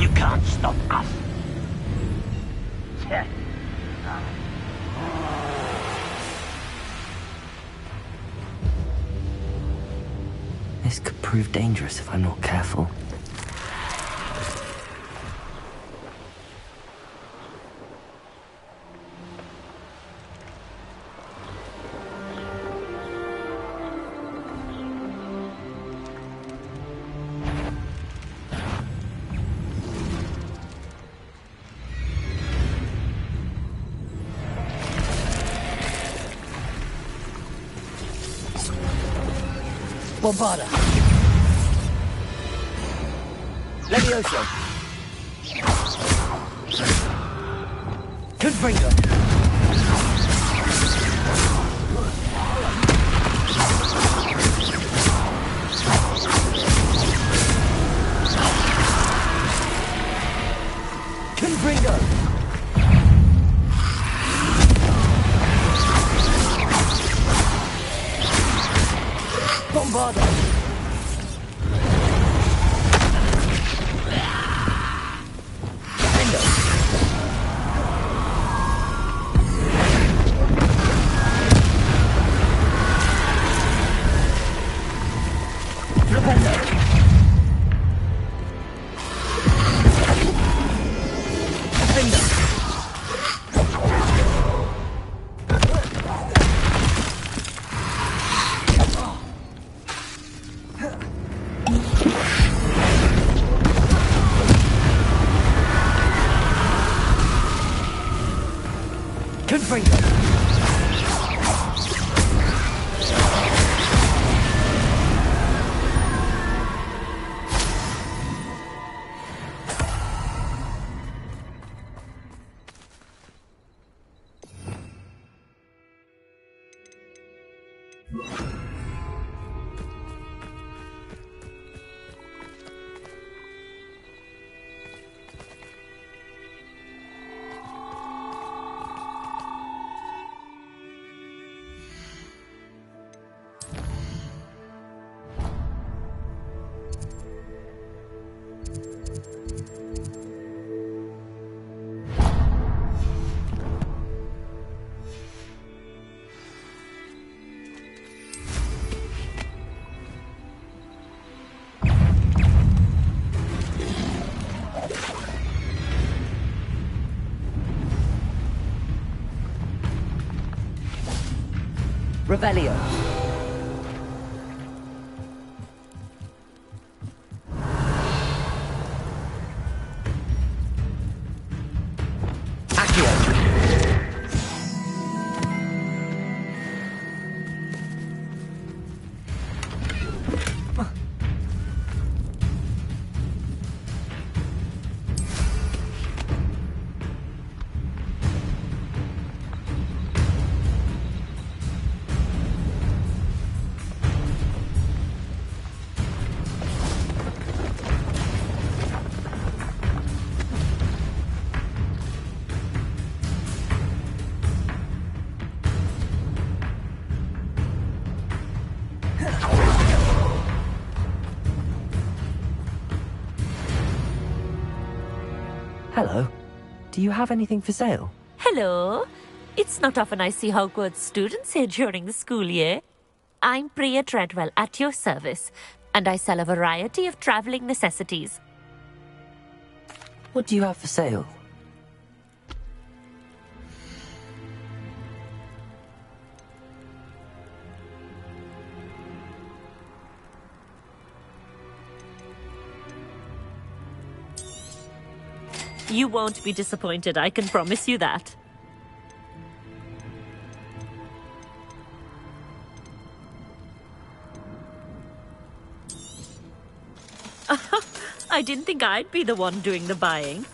You can't stop us. Yeah. This could prove dangerous if I'm not careful. Bombarda. Levioso. Confringo. Confringo. Bombarda. Revelio. Hello. Do you have anything for sale? Hello. It's not often I see Hogwarts students here during the school year. I'm Priya Treadwell, at your service, and I sell a variety of traveling necessities. What do you have for sale? You won't be disappointed, I can promise you that. I didn't think I'd be the one doing the buying.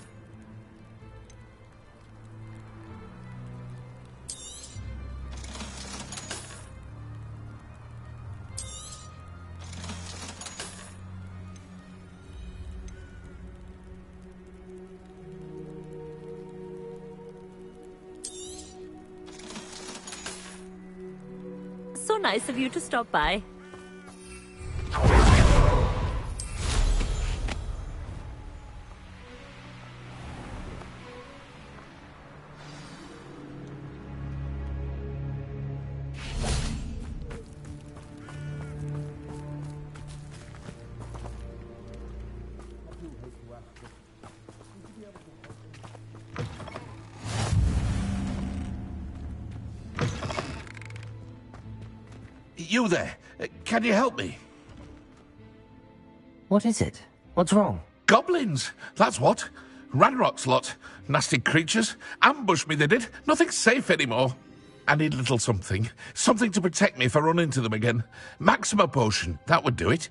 So nice of you to stop by. You there? Can you help me? What is it? What's wrong? Goblins! That's what. Ranrock's lot. Nasty creatures. Ambushed me, they did. Nothing's safe anymore. I need a little something. Something to protect me if I run into them again. Maxima potion. That would do it.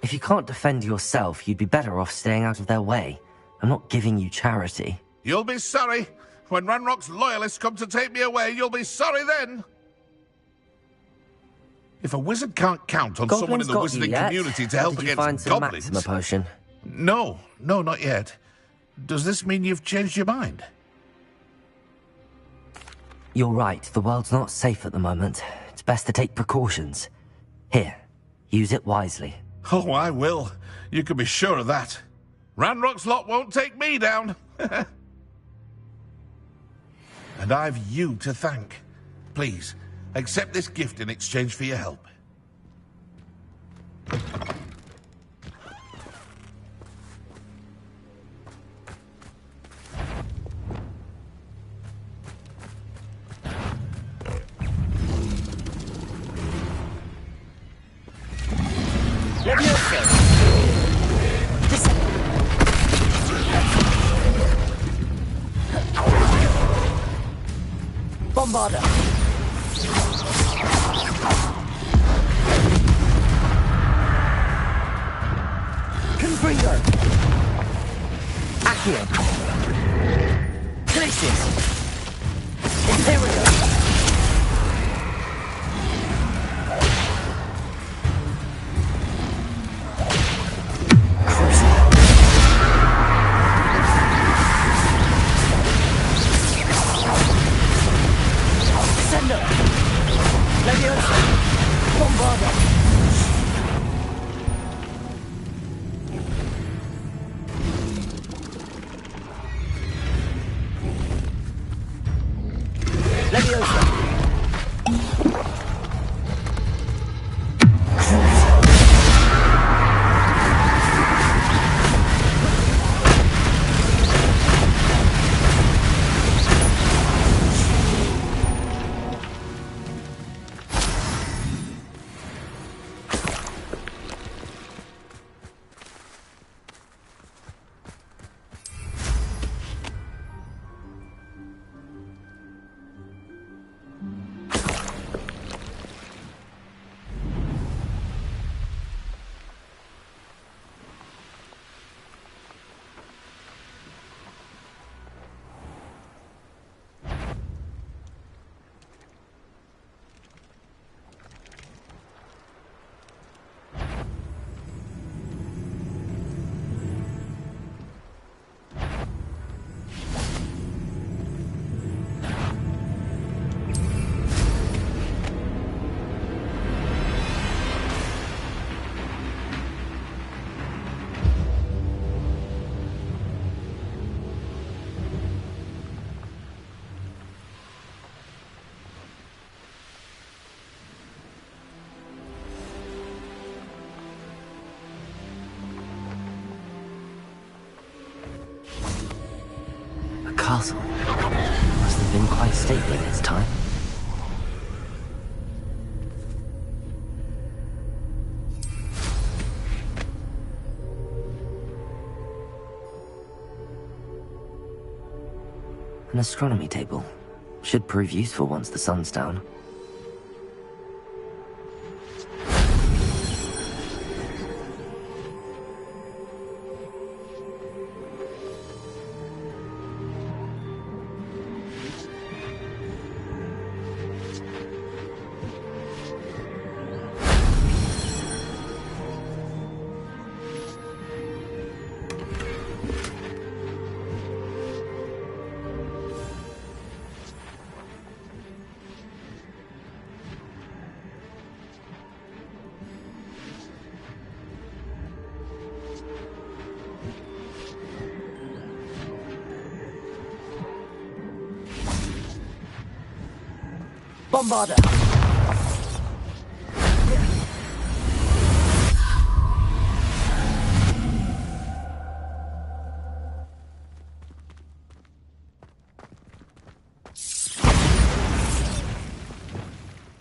If you can't defend yourself, you'd be better off staying out of their way. I'm not giving you charity. You'll be sorry. When Ranrock's loyalists come to take me away, you'll be sorry then. If a wizard can't count on someone in the wizarding community to help against goblins... Maxima potion? No, not yet. Does this mean you've changed your mind? You're right, the world's not safe at the moment. It's best to take precautions. Here, use it wisely. Oh, I will. You can be sure of that. Ranrock's lot won't take me down. And I've you to thank. Please, accept this gift in exchange for your help. Bombarder. Confringo. Accio. Glacius. Imperial. Castle. Must have been quite stately this time. An astronomy table. Should prove useful once the sun's down. Bombarder!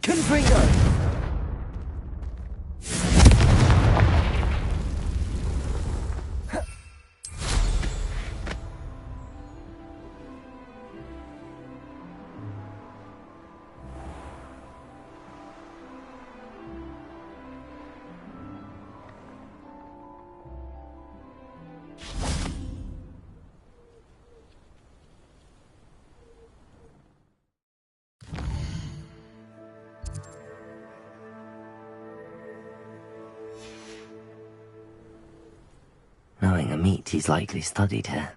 Confringo! Knowing a meat, he's likely studied here.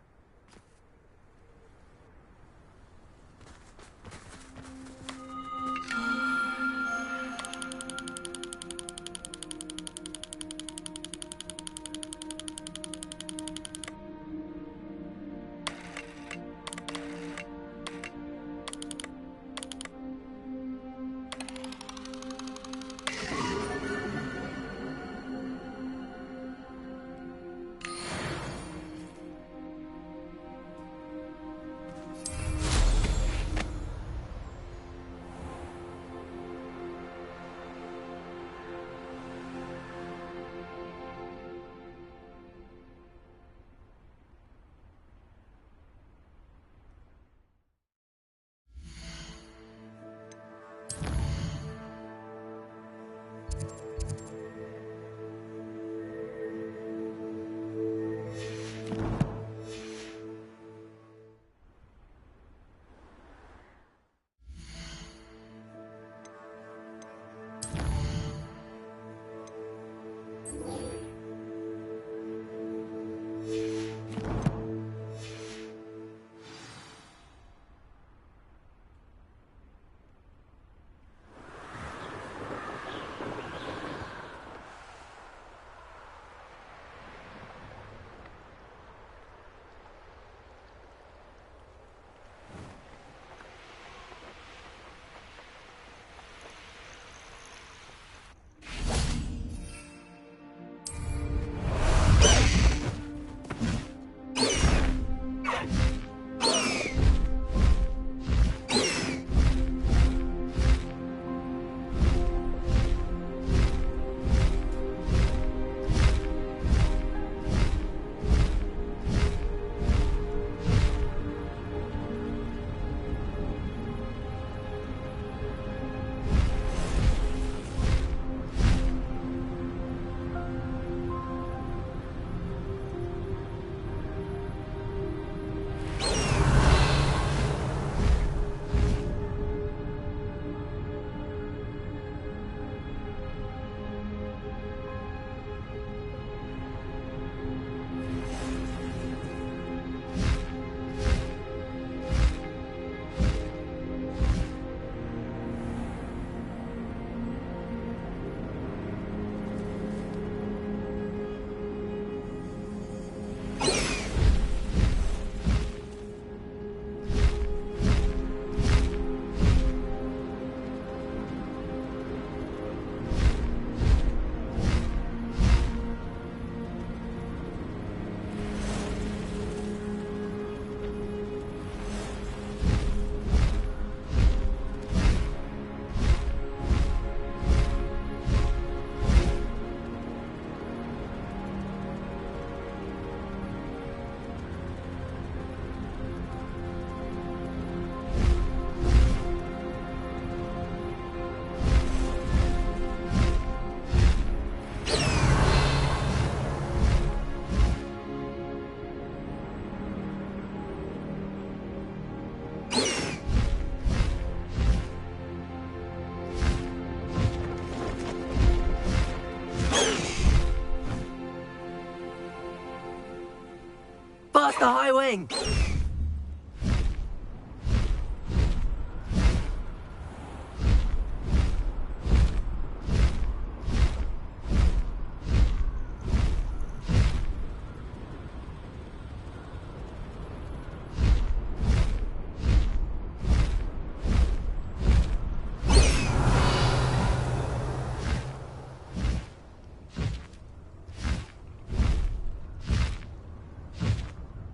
That's the High Wing!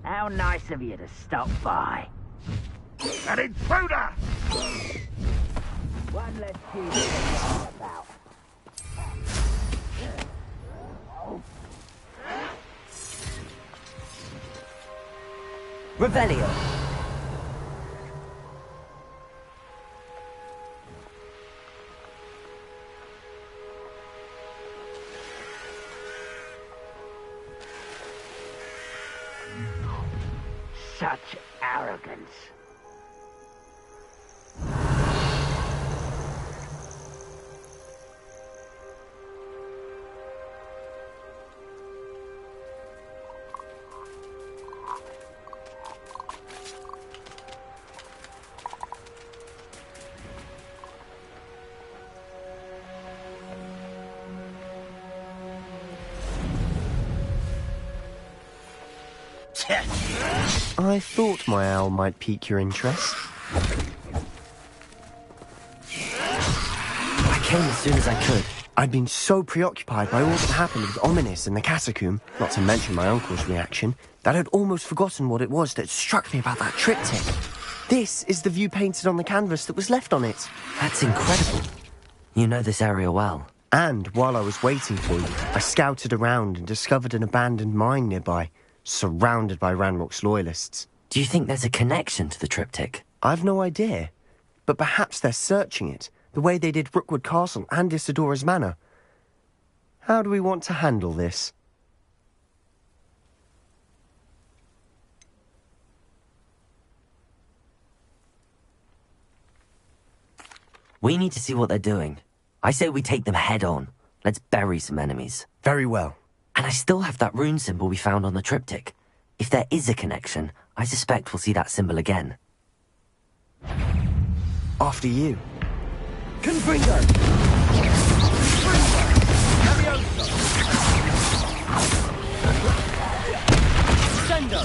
How nice of you to stop by. An intruder! One less key to worry about. Revelio. Such arrogance. I thought my owl might pique your interest. I came as soon as I could. I'd been so preoccupied by all that happened with Ominis and the catacomb, not to mention my uncle's reaction, that I'd almost forgotten what it was that struck me about that triptych. This is the view painted on the canvas that was left on it. That's incredible. You know this area well. And while I was waiting for you, I scouted around and discovered an abandoned mine nearby, surrounded by Ranrock's loyalists. Do you think there's a connection to the triptych? I've no idea, but perhaps they're searching it, the way they did Rookwood Castle and Isidora's Manor. How do we want to handle this? We need to see what they're doing. I say we take them head on. Let's bury some enemies. Very well. And I still have that rune symbol we found on the triptych. If there is a connection, I suspect we'll see that symbol again. After you. Confringo! Sendo!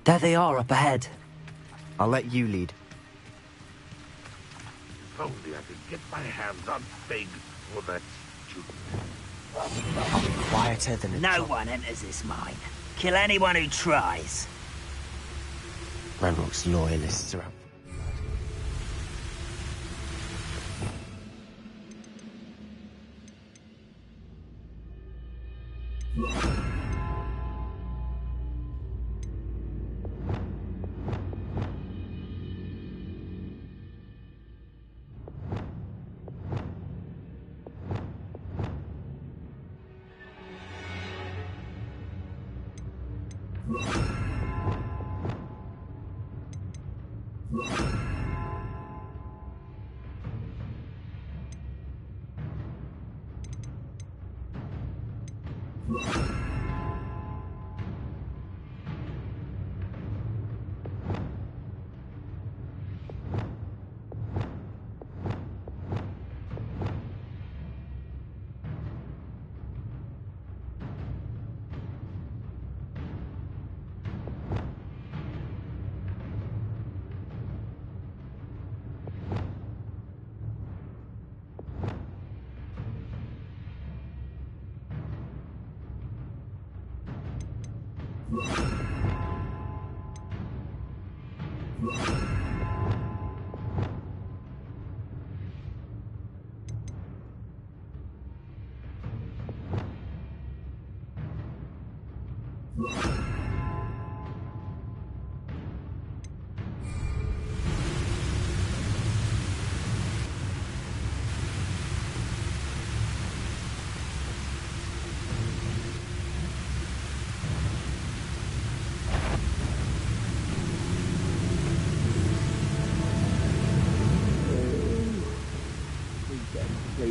There they are, up ahead. I'll let you lead. If only I could get my hands on Big for that student. I'll be quieter than a No one enters this mine. Kill anyone who tries. Ranrock's loyalists are out.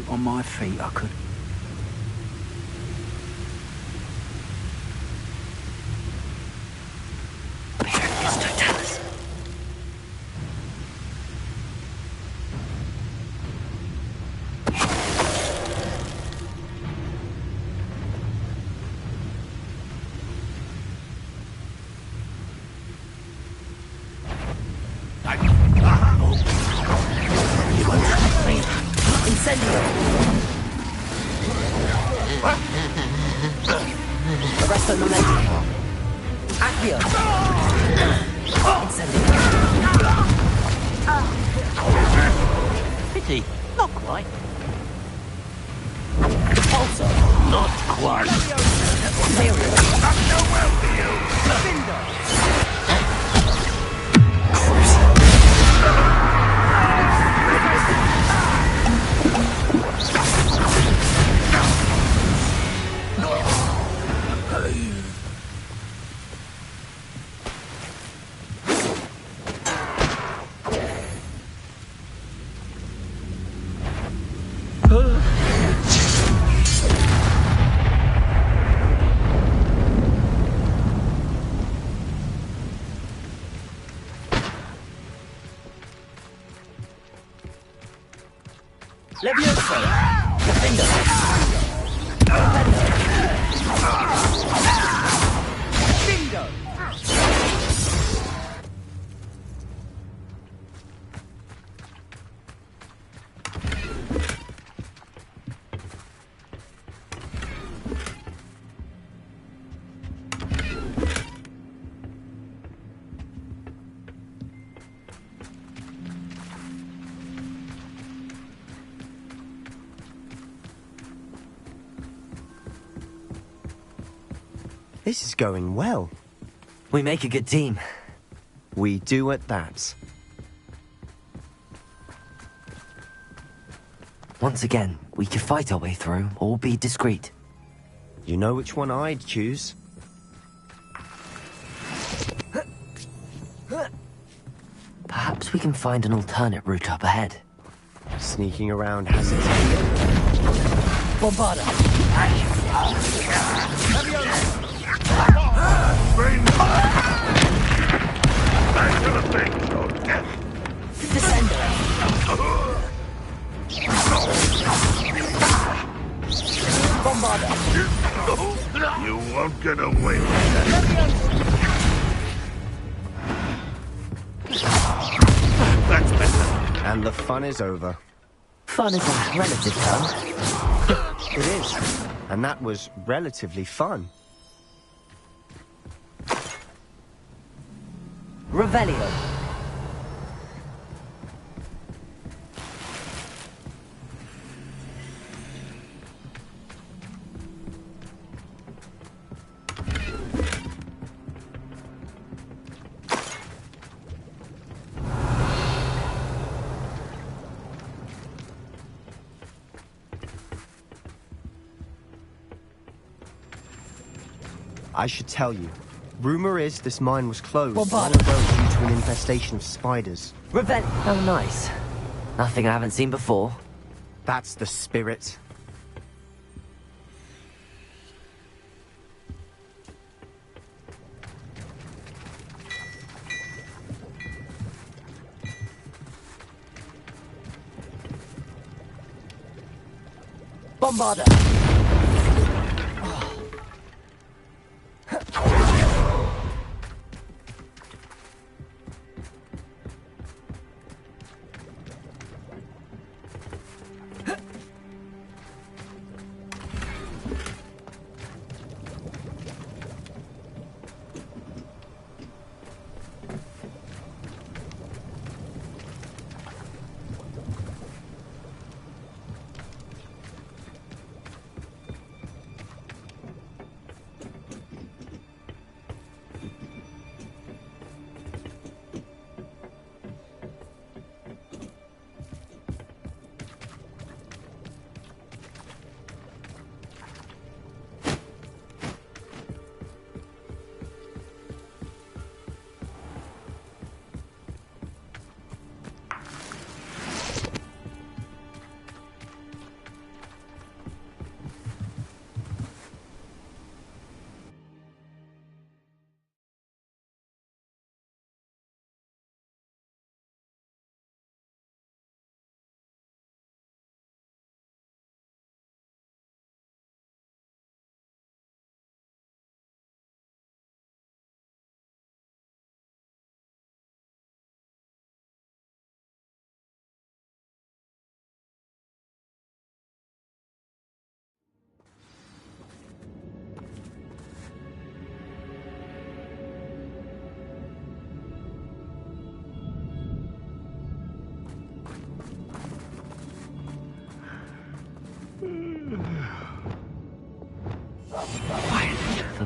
keep on my feet, I could. Pity, not quite. Also, not quite. Levioso! Defender! Bingo! This is going well. We make a good team. We do at that. Once again, we could fight our way through, or be discreet. You know which one I'd choose. Perhaps we can find an alternate route up ahead. Sneaking around has its appeal. Bombarda! Back to the thing, oh, death. Descender! Bombarda! You won't get away with that. That's better. And the fun is over. Fun is a relative term. It is. And that was relatively fun. Revelio. I should tell you. Rumor is this mine was closed long Bombarda. ago due to an infestation of spiders. Revelio. Oh, nice. Nothing I haven't seen before. That's the spirit. Bombarda!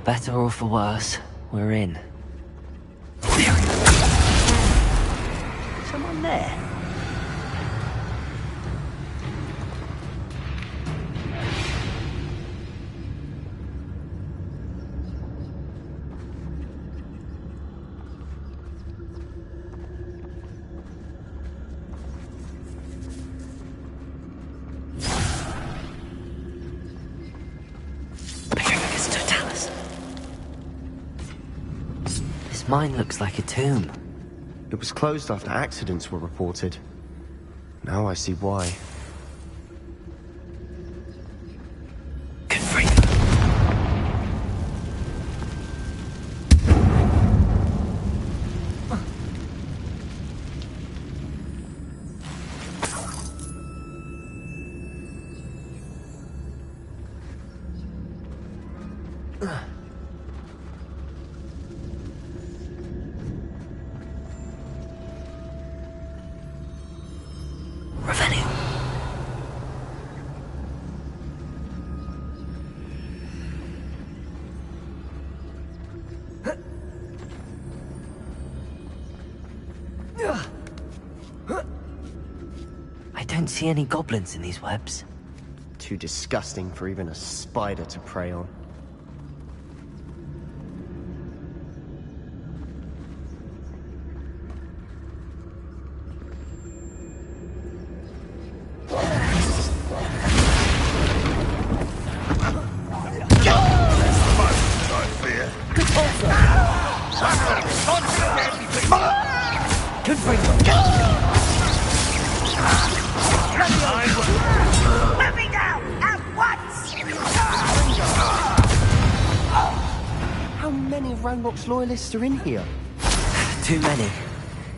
better or for worse, we're in. Someone there. This mine looks like a tomb. It was closed after accidents were reported. Now I see why. I don't see any goblins in these webs. Too disgusting for even a spider to prey on. Loyalists are in here. Too many.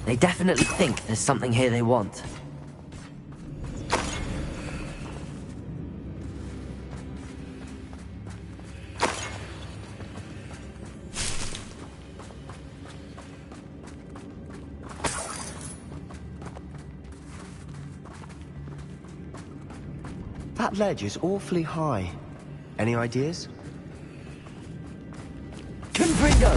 They definitely think there's something here they want. That ledge is awfully high. Any ideas? Confringo!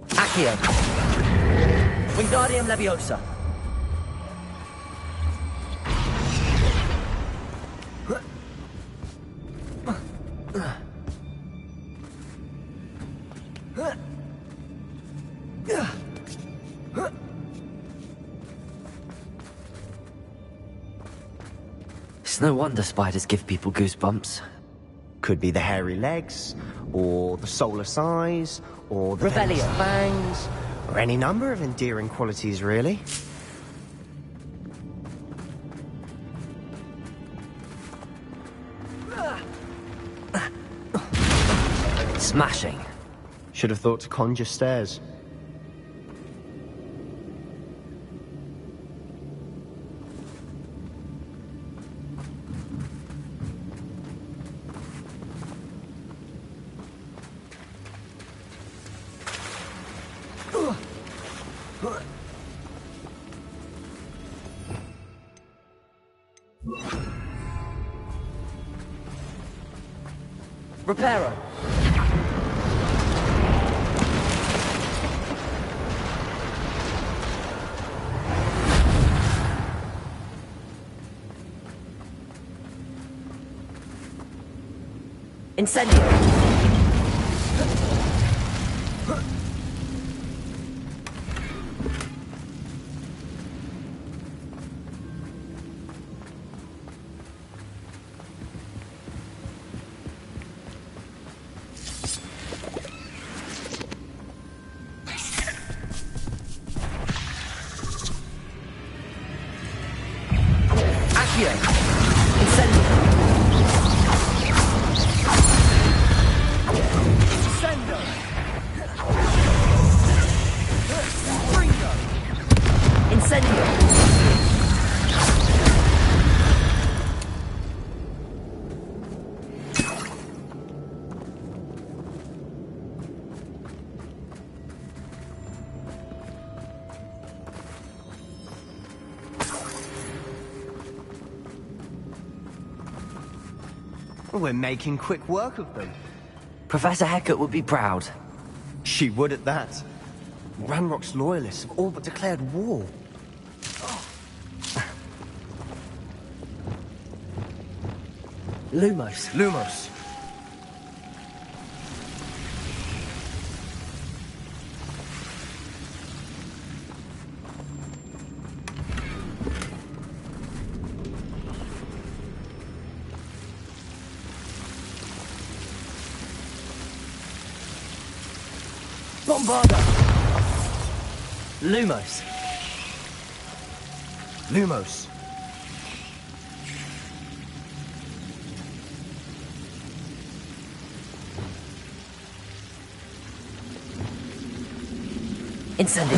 Accio! Wingardium Leviosa! It's no wonder spiders give people goosebumps. Could be the hairy legs, or the soulless eyes, or the venomous Revelio. fangs, or any number of endearing qualities, really. Smashing. Should have thought to conjure stairs. Reparo! Incendio! Accio! Incendio! We're making quick work of them. Professor Hecat would be proud. She would at that. Ranrock's loyalists have all but declared war. Lumos. Lumos. Bombarda! Lumos. Lumos. Incendio.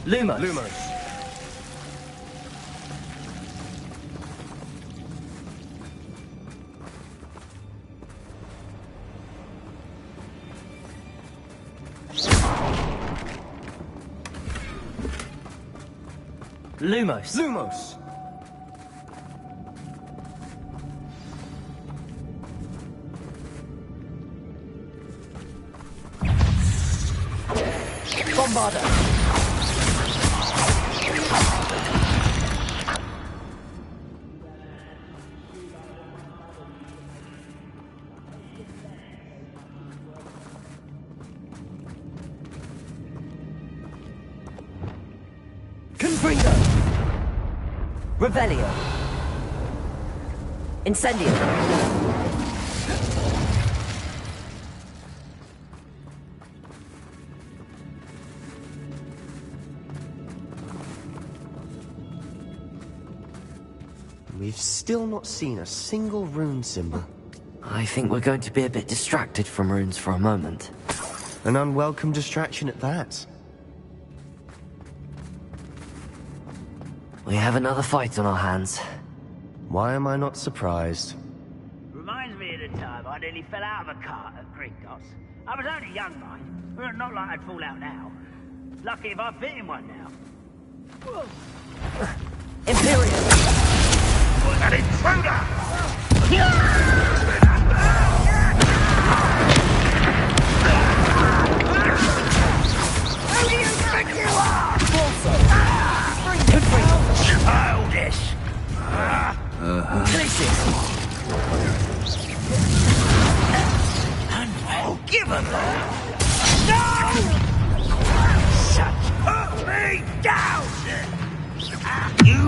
Lumos. Lumos. Lumos. Lumos. Bombarda! Confringo. Revelio. Incendio. We've still not seen a single rune symbol. I think we're going to be a bit distracted from runes for a moment. An unwelcome distraction at that. We have another fight on our hands. Why am I not surprised? Reminds me of the time I nearly fell out of a cart at Gringotts. I was only young, mind. But not like I'd fall out now. Lucky if I fit in one now. Imperial! An intruder! Who do you think you are? Childish! Unwell, give him no! Such put me down! You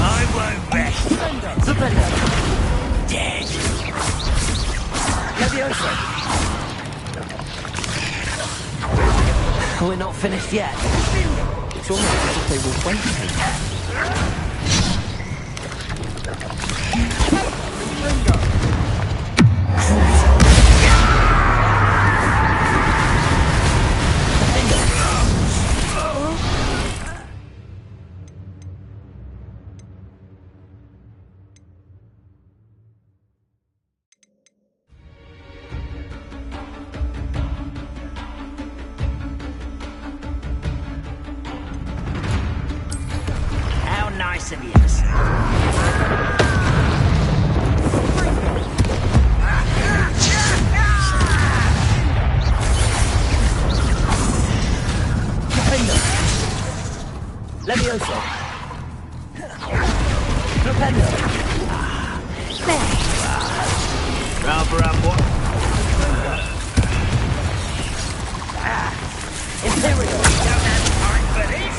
I won't rest. Dead. We're not finished yet. It's almost as if they were waiting. How nice of you to say. Levioso. Propendo. Rather up what? Imperial. Don't have time for this.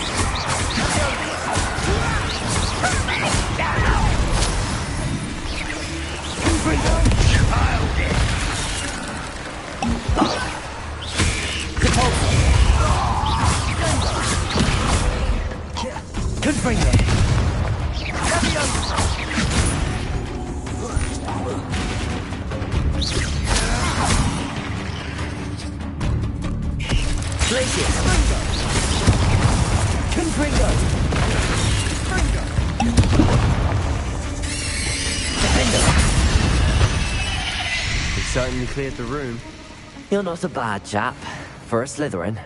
Glacius! Confringo! We certainly cleared the room. You're not a bad chap. For a Slytherin.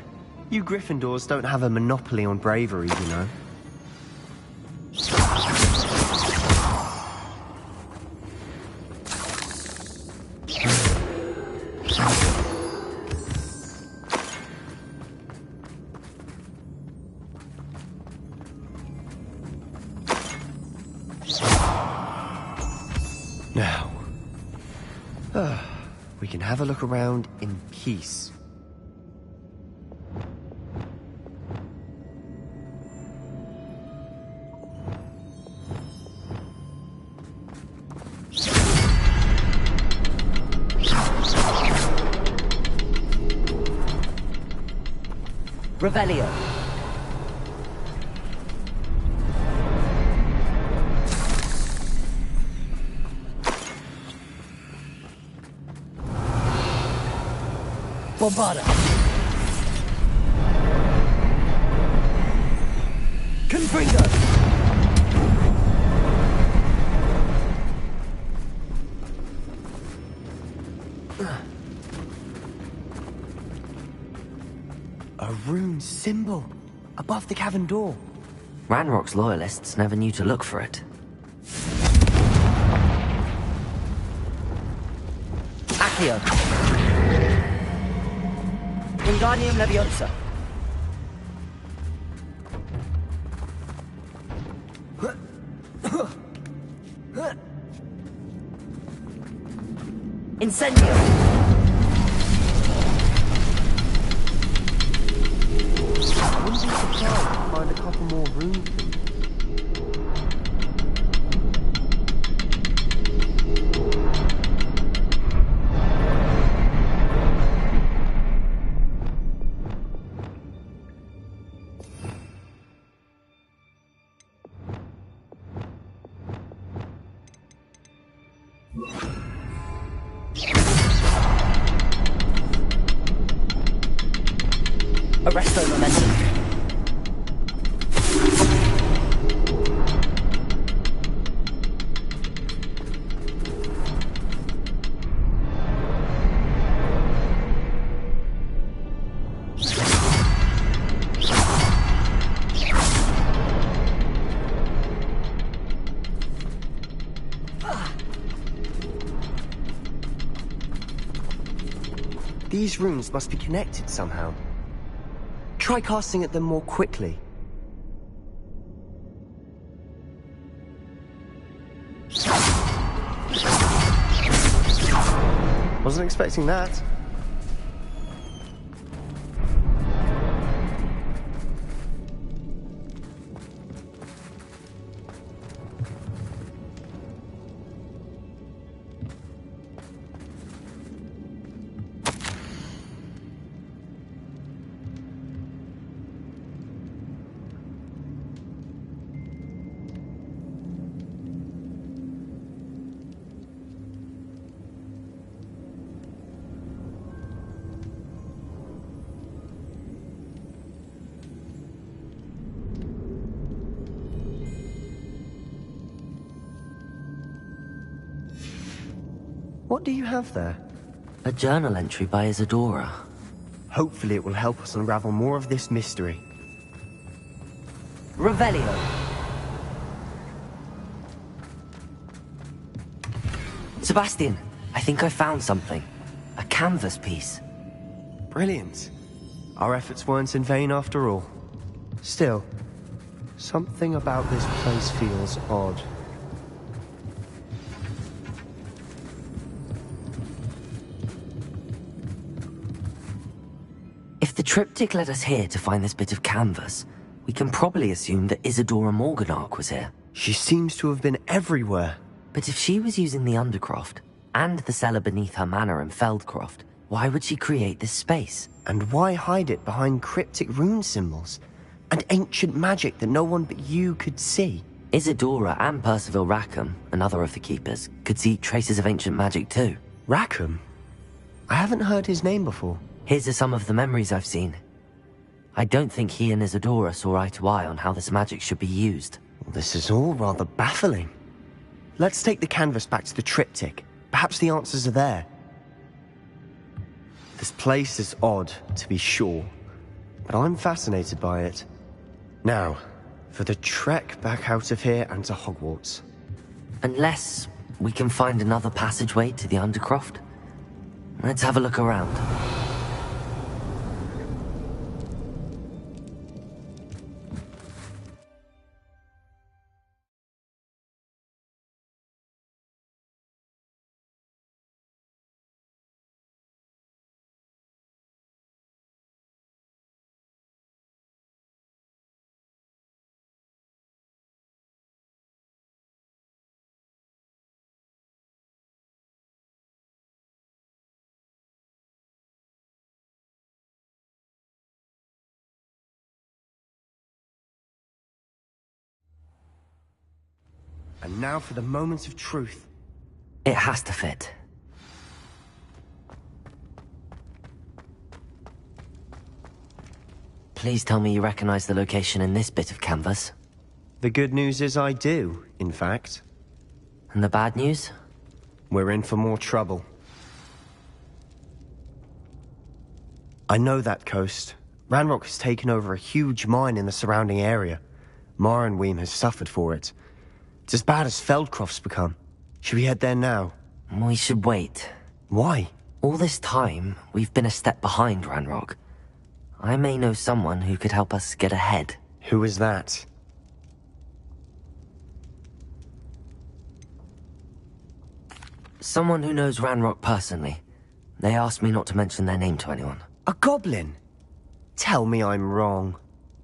You Gryffindors don't have a monopoly on bravery, you know. Now, we can have a look around in peace. Revelio. Bombarda. Confringo. A rune symbol above the cavern door. Ranrock's loyalists never knew to look for it. Accio. Wingardium Leviosa. Incendio. Wouldn't be surprised to find a couple more rune things. Arresto Momentum. These runes must be connected somehow. Try casting at them more quickly. Wasn't expecting that. What do you have there? A journal entry by Isadora. Hopefully it will help us unravel more of this mystery. Revelio. Sebastian, I think I found something. A canvas piece. Brilliant. Our efforts weren't in vain after all. Still, something about this place feels odd. If the triptych led us here to find this bit of canvas, we can probably assume that Isadora Morganach was here. She seems to have been everywhere. But if she was using the Undercroft, and the cellar beneath her manor in Feldcroft, why would she create this space? And why hide it behind cryptic rune symbols? And ancient magic that no one but you could see? Isadora and Percival Rackham, another of the Keepers, could see traces of ancient magic too. Rackham? I haven't heard his name before. Here's some of the memories I've seen. I don't think he and Isadora saw eye to eye on how this magic should be used. This is all rather baffling. Let's take the canvas back to the triptych. Perhaps the answers are there. This place is odd, to be sure, but I'm fascinated by it. Now, for the trek back out of here and to Hogwarts. Unless we can find another passageway to the Undercroft. Let's have a look around. And now for the moment of truth. It has to fit. Please tell me you recognize the location in this bit of canvas. The good news is I do, in fact. And the bad news? We're in for more trouble. I know that coast. Ranrock has taken over a huge mine in the surrounding area. Mornweem has suffered for it. It's as bad as Feldcroft's become. Should we head there now? We should wait. Why? All this time, we've been a step behind Ranrock. I may know someone who could help us get ahead. Who is that? Someone who knows Ranrock personally. They asked me not to mention their name to anyone. A goblin? Tell me I'm wrong.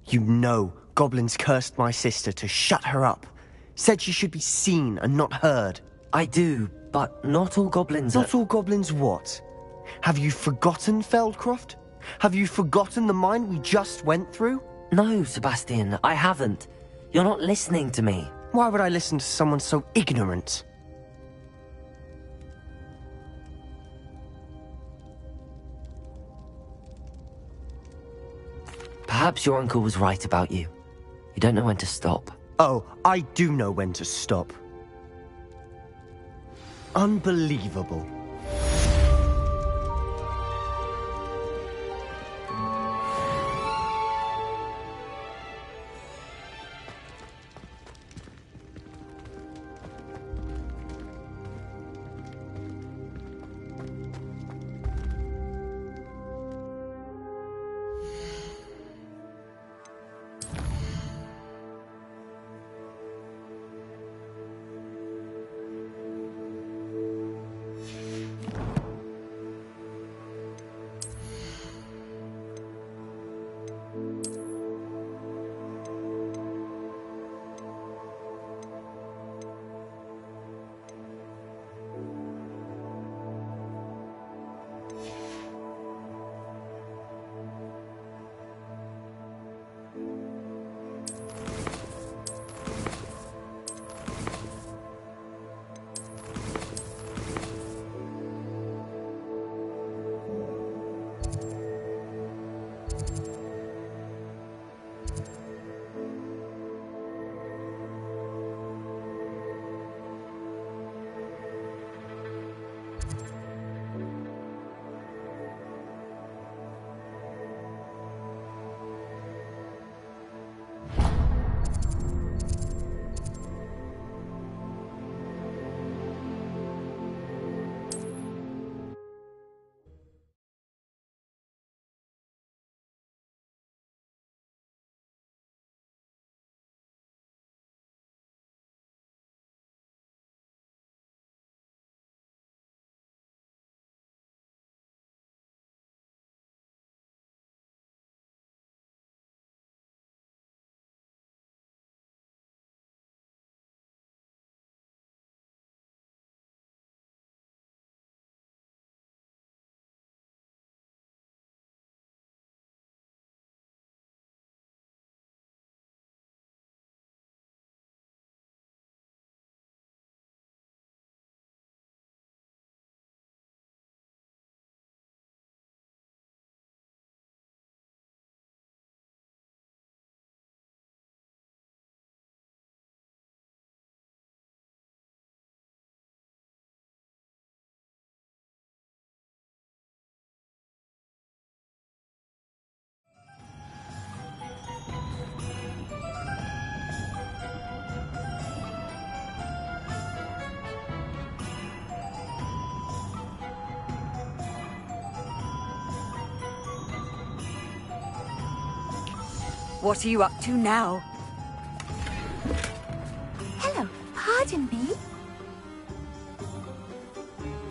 You know goblins cursed my sister to shut her up. Said she should be seen and not heard. I do, but not all goblins Not all goblins what? Have you forgotten Feldcroft? Have you forgotten the mine we just went through? No, Sebastian, I haven't. You're not listening to me. Why would I listen to someone so ignorant? Perhaps your uncle was right about you. You don't know when to stop. Oh, I do know when to stop. Unbelievable. What are you up to now? Hello, pardon me.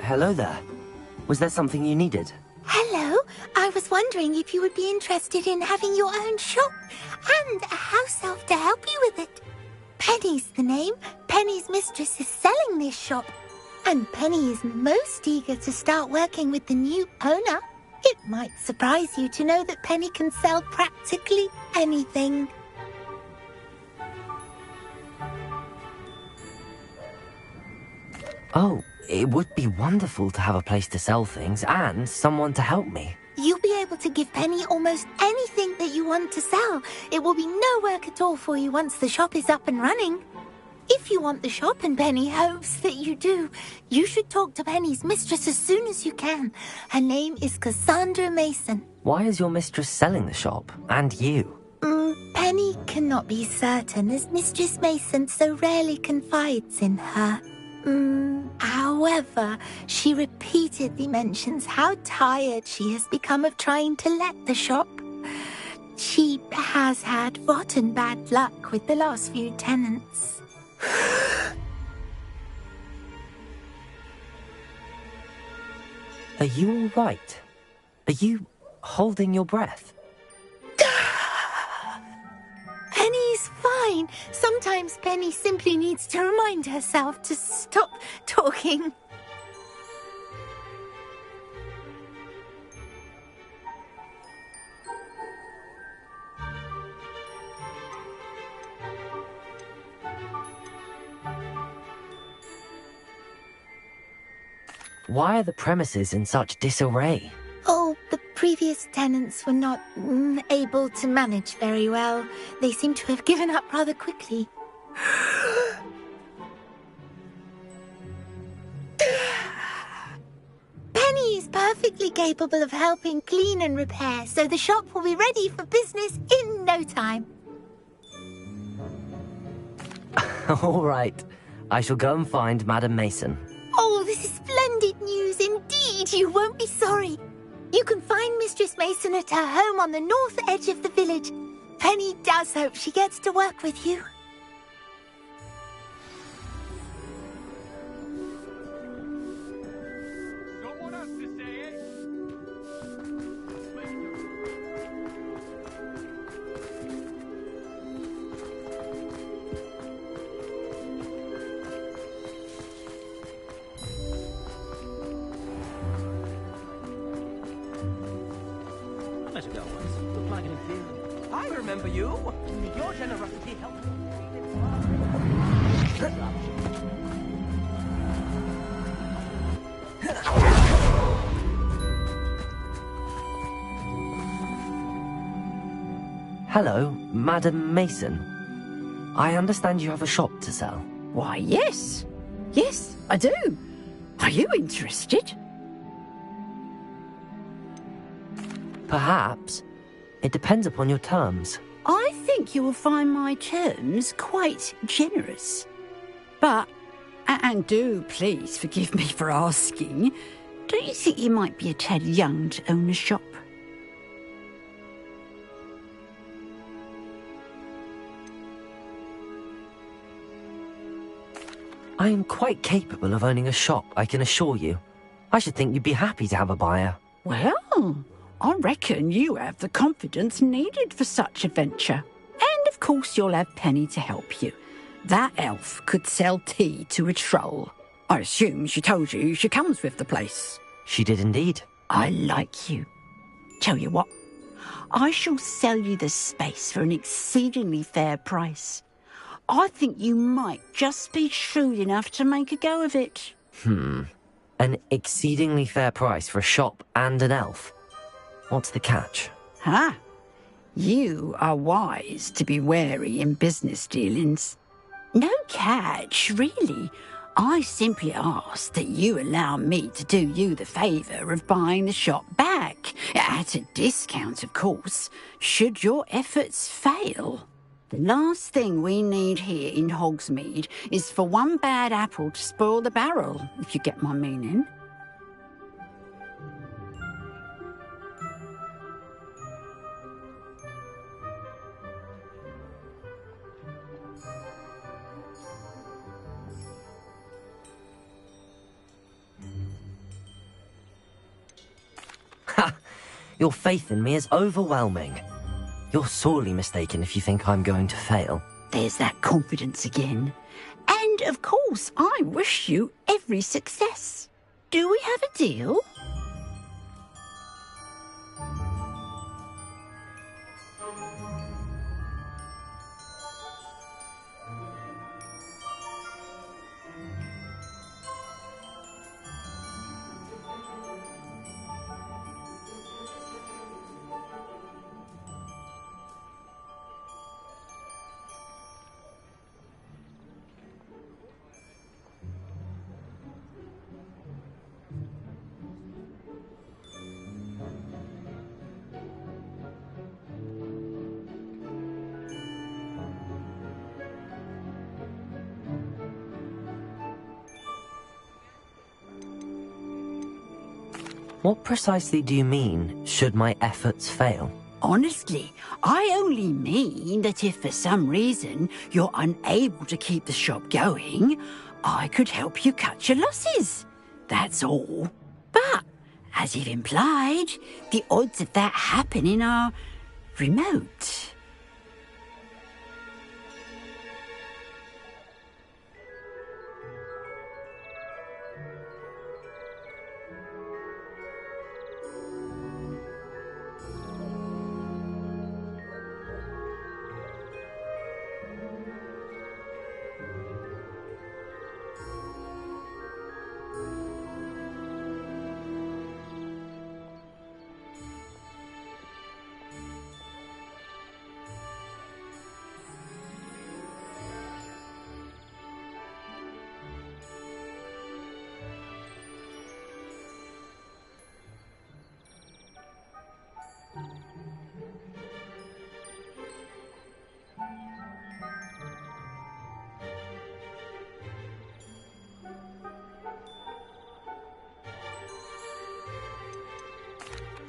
Hello there. Was there something you needed? Hello, I was wondering if you would be interested in having your own shop and a house elf to help you with it. Penny's the name. Penny's mistress is selling this shop, and Penny is most eager to start working with the new owner. It might surprise you to know that Penny can sell practically anything. Oh, it would be wonderful to have a place to sell things and someone to help me. You'll be able to give Penny almost anything that you want to sell. It will be no work at all for you once the shop is up and running. If you want the shop, and Penny hopes that you do, you should talk to Penny's mistress as soon as you can. Her name is Cassandra Mason. Why is your mistress selling the shop? And you? Penny cannot be certain, as Mistress Mason so rarely confides in her. However, she repeatedly mentions how tired she has become of trying to let the shop. She has had rotten bad luck with the last few tenants. Are you all right? Are you holding your breath? Penny's fine. Sometimes Penny simply needs to remind herself to stop talking. Why are the premises in such disarray? Oh, the previous tenants were not able to manage very well. They seem to have given up rather quickly. Penny is perfectly capable of helping clean and repair, so the shop will be ready for business in no time. All right. I shall go and find Madam Mason. Oh, this is splendid news indeed. You won't be sorry. You can find Mistress Mason at her home on the north edge of the village. Penny does hope she gets to work with you. Someone else to say it. I met a girl once. Looked like an inferior. I remember you. Your generosity helped me. Hello, Madam Mason. I understand you have a shop to sell. Why, yes. Yes, I do. Are you interested? Perhaps. It depends upon your terms. I think you will find my terms quite generous. But, and do please forgive me for asking, don't you think you might be a tad young to own a shop? I am quite capable of owning a shop, I can assure you. I should think you'd be happy to have a buyer. Well, I reckon you have the confidence needed for such a venture. And of course you'll have Penny to help you. That elf could sell tea to a troll. I assume she told you she comes with the place. She did indeed. I like you. Tell you what, I shall sell you the space for an exceedingly fair price. I think you might just be shrewd enough to make a go of it. An exceedingly fair price for a shop and an elf. What's the catch? Huh? You are wise to be wary in business dealings. No catch, really. I simply ask that you allow me to do you the favour of buying the shop back. At a discount, of course, should your efforts fail. The last thing we need here in Hogsmeade is for one bad apple to spoil the barrel, if you get my meaning. Your faith in me is overwhelming. You're sorely mistaken if you think I'm going to fail. There's that confidence again. And, of course, I wish you every success. Do we have a deal? What precisely do you mean, should my efforts fail? Honestly, I only mean that if for some reason you're unable to keep the shop going, I could help you cut your losses. That's all. But, as you've implied, the odds of that happening are remote.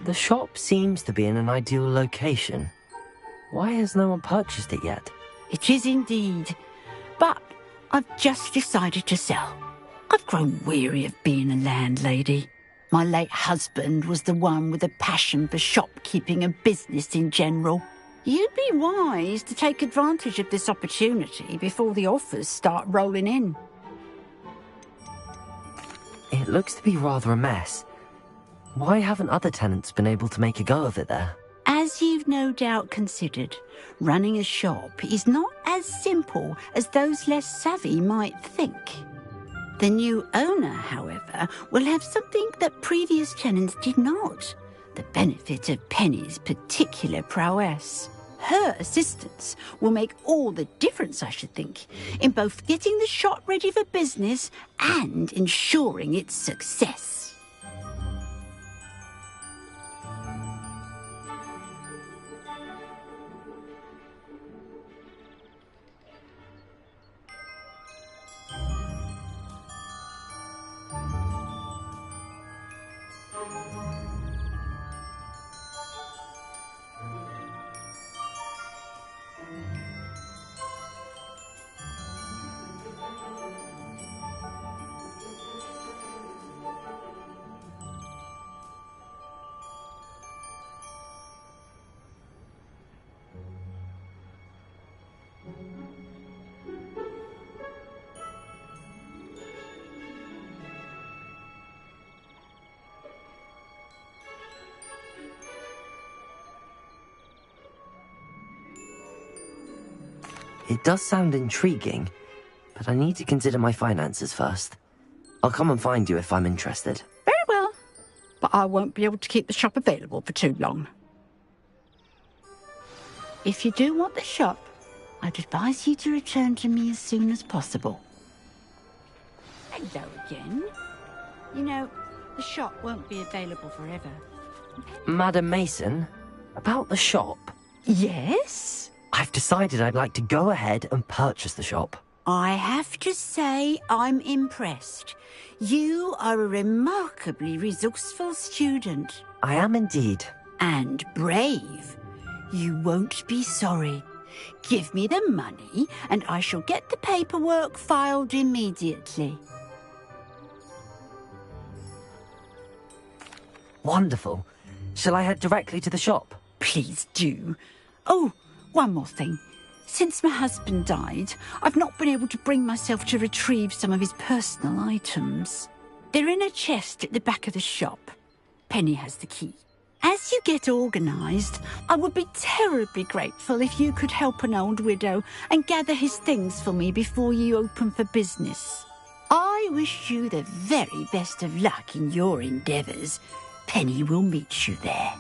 The shop seems to be in an ideal location. Why has no one purchased it yet? It is indeed. But I've just decided to sell. I've grown weary of being a landlady. My late husband was the one with a passion for shopkeeping and business in general. You'd be wise to take advantage of this opportunity before the offers start rolling in. It looks to be rather a mess. Why haven't other tenants been able to make a go of it there? As you've no doubt considered, running a shop is not as simple as those less savvy might think. The new owner, however, will have something that previous tenants did not. The benefit of Penny's particular prowess. Her assistance will make all the difference, I should think, in both getting the shop ready for business and ensuring its success. It does sound intriguing, but I need to consider my finances first. I'll come and find you if I'm interested. Very well, but I won't be able to keep the shop available for too long. If you do want the shop, I'd advise you to return to me as soon as possible. Hello again. You know, the shop won't be available forever. Madam Mason, about the shop. Yes? I've decided I'd like to go ahead and purchase the shop. I have to say I'm impressed. You are a remarkably resourceful student. I am indeed. And brave. You won't be sorry. Give me the money and I shall get the paperwork filed immediately. Wonderful. Shall I head directly to the shop? Please do. Oh, one more thing. Since my husband died, I've not been able to bring myself to retrieve some of his personal items. They're in a chest at the back of the shop. Penny has the key. As you get organised, I would be terribly grateful if you could help an old widow and gather his things for me before you open for business. I wish you the very best of luck in your endeavours. Penny will meet you there.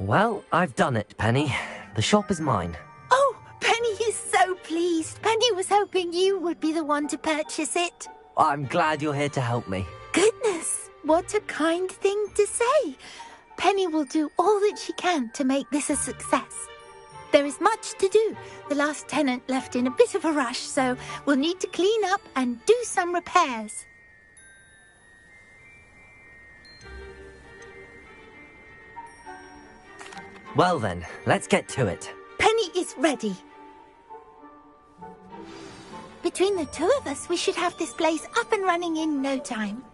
Well, I've done it, Penny. The shop is mine. Oh, Penny is so pleased. Penny was hoping you would be the one to purchase it. I'm glad you're here to help me. Goodness, what a kind thing to say. Penny will do all that she can to make this a success. There is much to do. The last tenant left in a bit of a rush, so we'll need to clean up and do some repairs. Well then, let's get to it. Penny is ready. Between the two of us, we should have this place up and running in no time.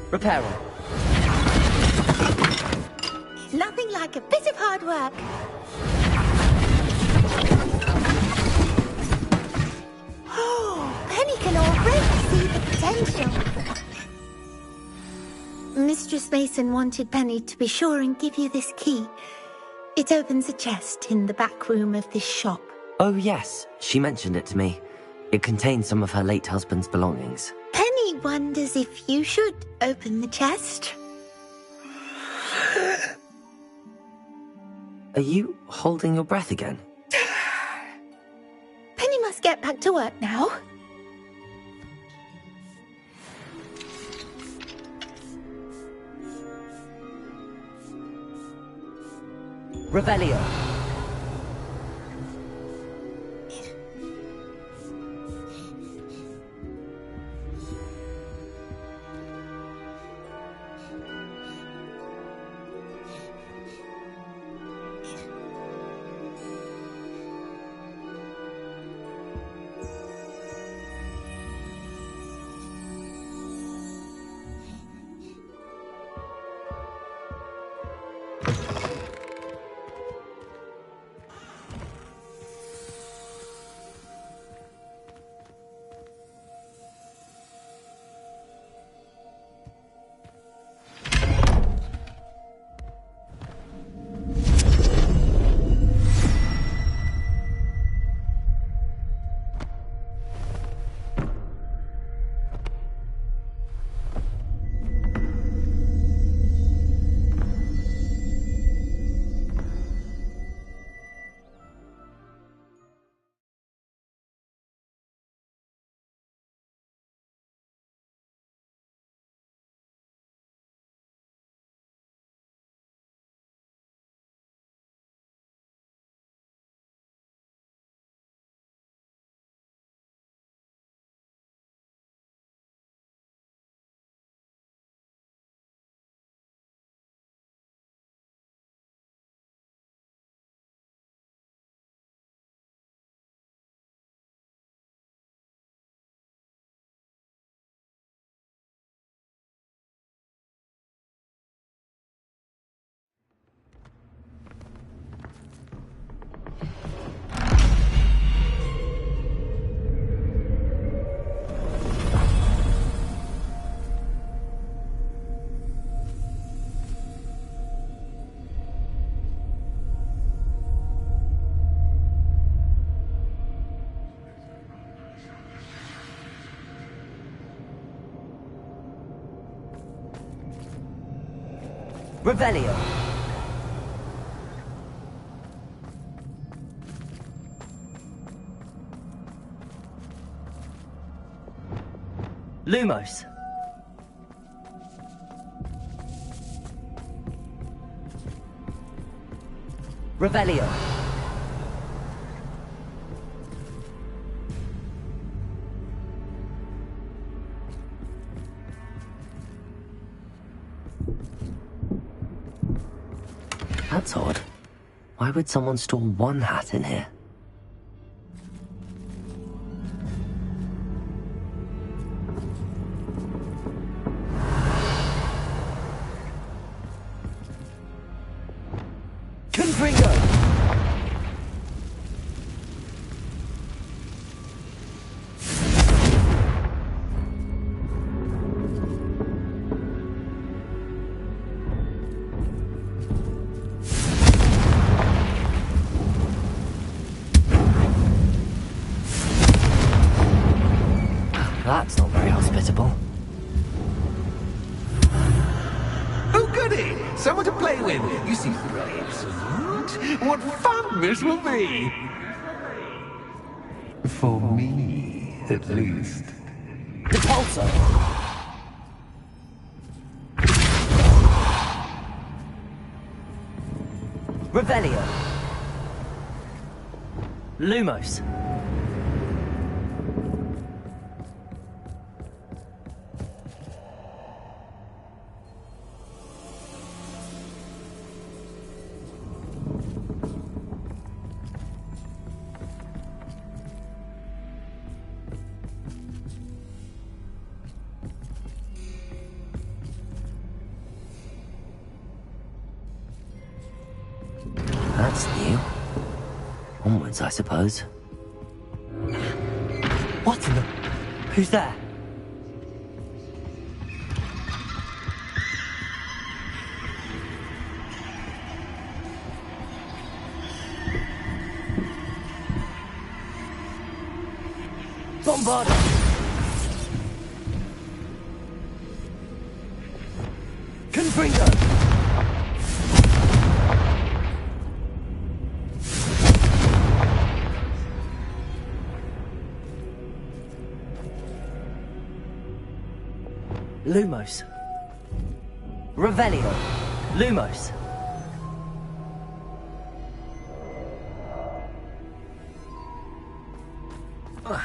Repairer. Nothing like a bit of hard work. Oh, Penny can already see the potential. Mistress Mason wanted Penny to be sure and give you this key. It opens a chest in the back room of this shop. Oh yes, she mentioned it to me. It contains some of her late husband's belongings. Penny wonders if you should open the chest. Are you holding your breath again? Penny must get back to work now. Revelio. Revelio. Lumos. Revelio. That's odd. Why would someone store one hat in here? Confringo! That's not very hospitable. Oh, goody! Someone to play with. You seem really excellent. What fun this will be! For me, at least. Repulsor! Revelio! Lumos! That's new. Onwards, I suppose. What in the... Who's there? Bombarder! Confringo! Lumos. Revelio. Lumos. Ugh.